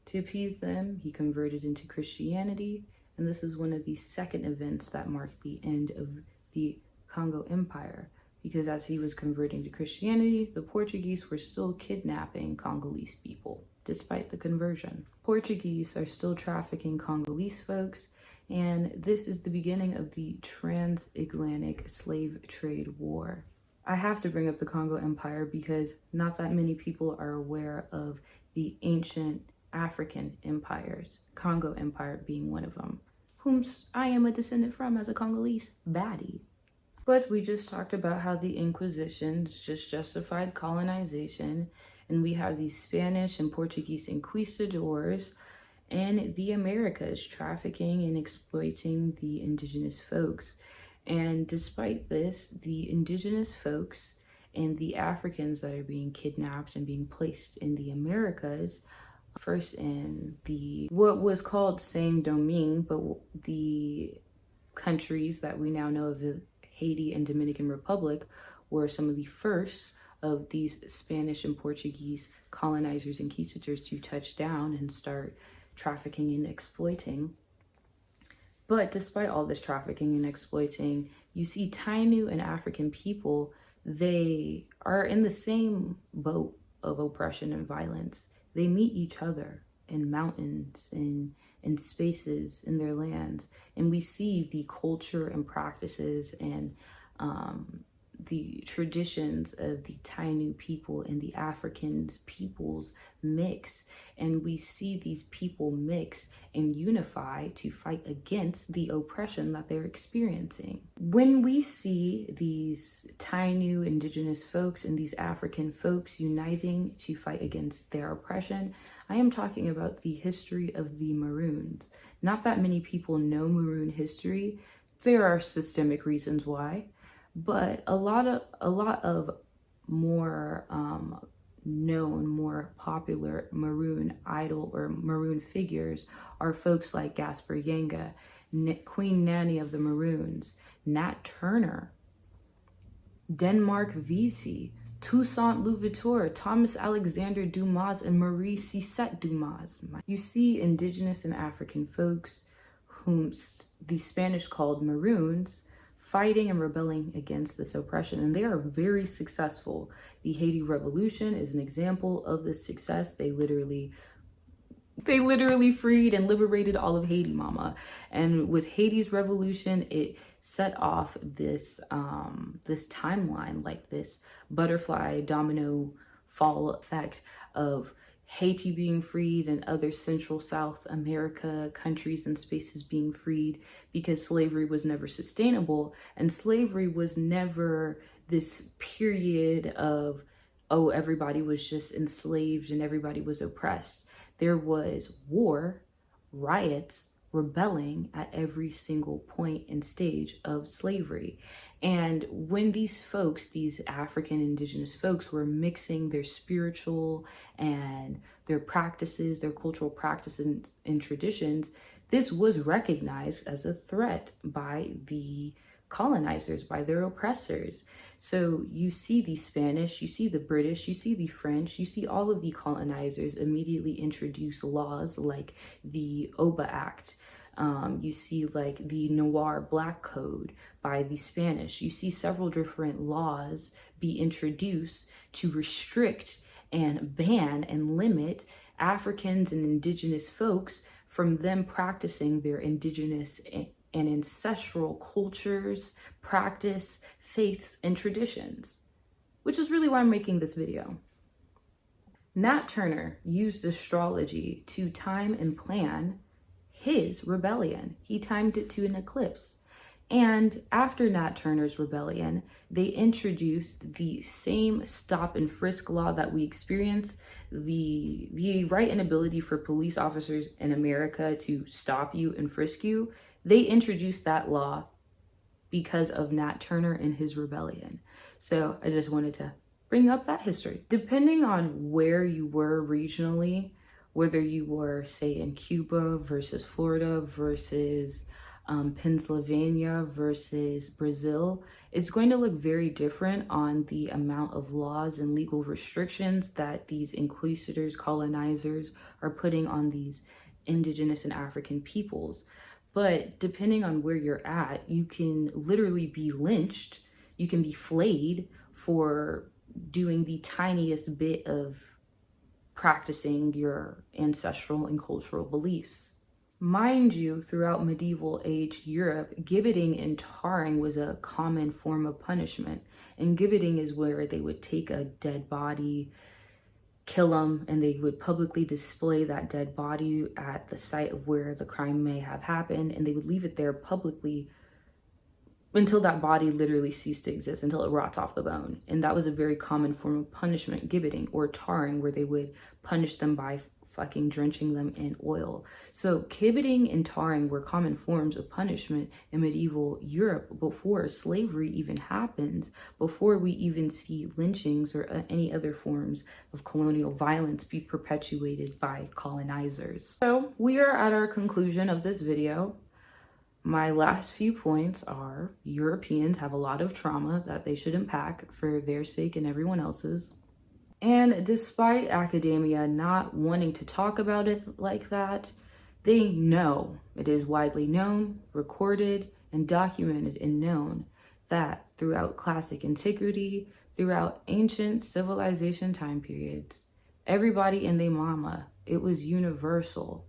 To appease them, he converted into Christianity, and this is one of the second events that marked the end of the Congo Empire, because as he was converting to Christianity, the Portuguese were still kidnapping Congolese people, despite the conversion. Portuguese are still trafficking Congolese folks, and this is the beginning of the transatlantic slave trade war. I have to bring up the Congo Empire because not that many people are aware of the ancient African empires, Congo Empire being one of them, whom I am a descendant from as a Congolese baddie. But we just talked about how the Inquisitions just justified colonization, and we have these Spanish and Portuguese conquistadors and the Americas trafficking and exploiting the indigenous folks. And despite this, the indigenous folks and the Africans that are being kidnapped and being placed in the Americas, first in the what was called Saint-Domingue, but the countries that we now know of, Haiti and Dominican Republic, were some of the first of these Spanish and Portuguese colonizers and conquistadors to touch down and start trafficking and exploiting. But despite all this trafficking and exploiting, you see Tainu and African people, they are in the same boat of oppression and violence. They meet each other in mountains, in spaces, in their lands. And we see the culture and practices and the traditions of the Tainu people and the African peoples mix. And we see these people mix and unify to fight against the oppression that they're experiencing. When we see these Tainu indigenous folks and these African folks uniting to fight against their oppression, I am talking about the history of the Maroons. Not that many people know Maroon history. There are systemic reasons why. But a lot of more known, more popular Maroon idol or Maroon figures are folks like Gaspar Yanga, Queen Nanny of the Maroons, Nat Turner, Denmark Vesey, Toussaint Louverture, Thomas Alexander Dumas, and Marie Cisette Dumas. You see indigenous and African folks whom the Spanish called Maroons fighting and rebelling against this oppression, and they are very successful. The Haiti Revolution is an example of this success. They literally freed and liberated all of Haiti, mama. And with Haiti's revolution, it set off this this timeline, like this butterfly domino fall effect of Haiti being freed and other Central South America countries and spaces being freed, because slavery was never sustainable, and slavery was never this period of, oh, everybody was just enslaved and everybody was oppressed. There was war, riots, rebelling at every single point and stage of slavery. And when these folks, these African indigenous folks, were mixing their spiritual and their practices, their cultural practices and traditions, this was recognized as a threat by the colonizers, by their oppressors. So you see the Spanish, you see the British, you see the French, you see all of the colonizers immediately introduce laws like the Oba Act. You see like the Noir Black Code by the Spanish. You see several different laws be introduced to restrict and ban and limit Africans and indigenous folks from them practicing their indigenous and ancestral cultures, practice, faiths, and traditions, which is really why I'm making this video. Nat Turner used astrology to time and plan his rebellion. He timed it to an eclipse. And after Nat Turner's rebellion, they introduced the same stop and frisk law that we experience, the right and ability for police officers in America to stop you and frisk you. They introduced that law because of Nat Turner and his rebellion. So I just wanted to bring up that history. Depending on where you were regionally, whether you were, say, in Cuba versus Florida versus Pennsylvania versus Brazil, it's going to look very different on the amount of laws and legal restrictions that these inquisitors, colonizers are putting on these indigenous and African peoples. But depending on where you're at, you can literally be lynched, you can be flayed for doing the tiniest bit of practicing your ancestral and cultural beliefs. Mind you, throughout medieval age Europe, gibbeting and tarring was a common form of punishment. And gibbeting is where they would take a dead body, kill them, and they would publicly display that dead body at the site of where the crime may have happened, and they would leave it there publicly until that body literally ceased to exist, until it rots off the bone. And that was a very common form of punishment, gibbeting or tarring, where they would punish them by fucking drenching them in oil. So gibbeting and tarring were common forms of punishment in medieval Europe before slavery even happens, before we even see lynchings or any other forms of colonial violence be perpetuated by colonizers. So we are at our conclusion of this video. My last few points are: Europeans have a lot of trauma that they should unpack for their sake and everyone else's. And despite academia not wanting to talk about it like that, they know, it is widely known, recorded, and documented and known that throughout classic antiquity, throughout ancient civilization time periods, everybody and their mama, it was universal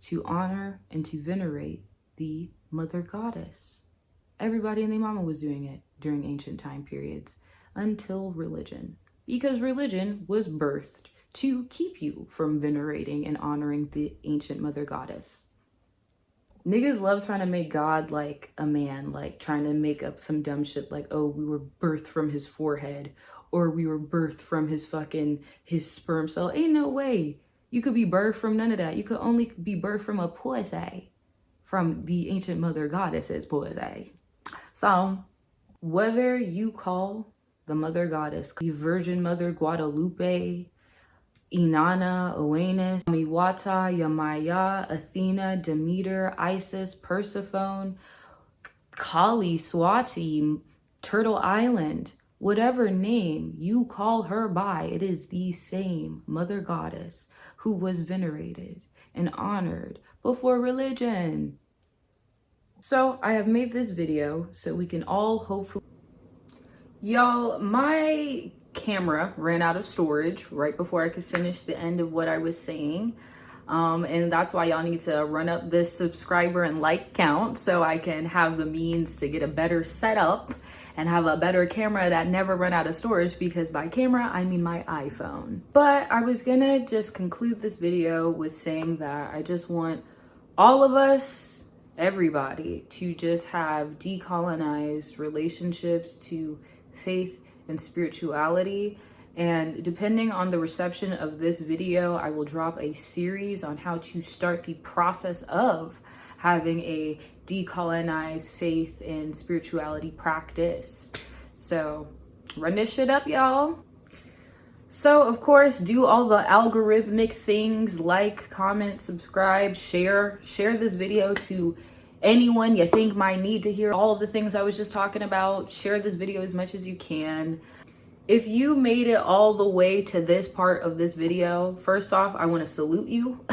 to honor and to venerate the mother goddess. Everybody and their mama was doing it during ancient time periods until religion. Because religion was birthed to keep you from venerating and honoring the ancient mother goddess. Niggas love trying to make God like a man, like trying to make up some dumb shit like, oh, we were birthed from his forehead, or we were birthed from his sperm cell. Ain't no way. You could be birthed from none of that. You could only be birthed from a pussy, from the ancient mother goddess's pussy. So whether you call the mother goddess, the Virgin Mother Guadalupe, Inanna, Oannes, Miwata, Yamaya, Athena, Demeter, Isis, Persephone, Kali, Swati, Turtle Island, whatever name you call her by, it is the same mother goddess who was venerated and honored before religion. So I have made this video so we can all hopefully... Y'all, my camera ran out of storage right before I could finish the end of what I was saying. And that's why y'all need to run up this subscriber and like count so I can have the means to get a better setup and have a better camera that never run out of storage, because by camera, I mean my iPhone. But I was gonna just conclude this video with saying that I just want all of us, everybody, to just have decolonized relationships to faith and spirituality. And depending on the reception of this video, I will drop a series on how to start the process of having a decolonized faith and spirituality practice. So run this shit up, y'all. So of course, do all the algorithmic things, like, comment, subscribe, share this video to anyone you think might need to hear all of the things I was just talking about, share this video as much as you can. If you made it all the way to this part of this video, first off, I want to salute you.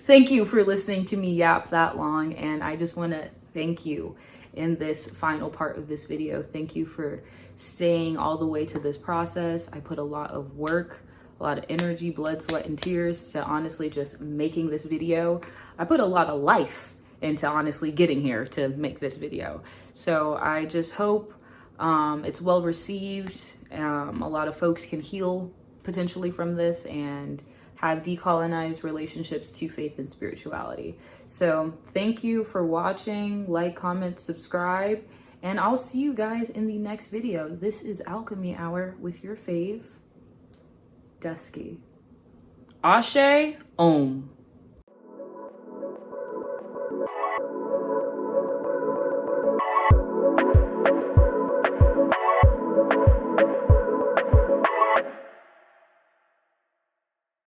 Thank you for listening to me yap that long, and I just want to thank you in this final part of this video. Thank you for staying all the way to this process. I put a lot of work, a lot of energy, blood, sweat, and tears to honestly just making this video. I put a lot of life into honestly getting here to make this video. So I just hope it's well received. A lot of folks can heal potentially from this and have decolonized relationships to faith and spirituality. So thank you for watching. Like, comment, subscribe, and I'll see you guys in the next video. This is Alchemy Hour with your fave, Dusky. Ashe, Om.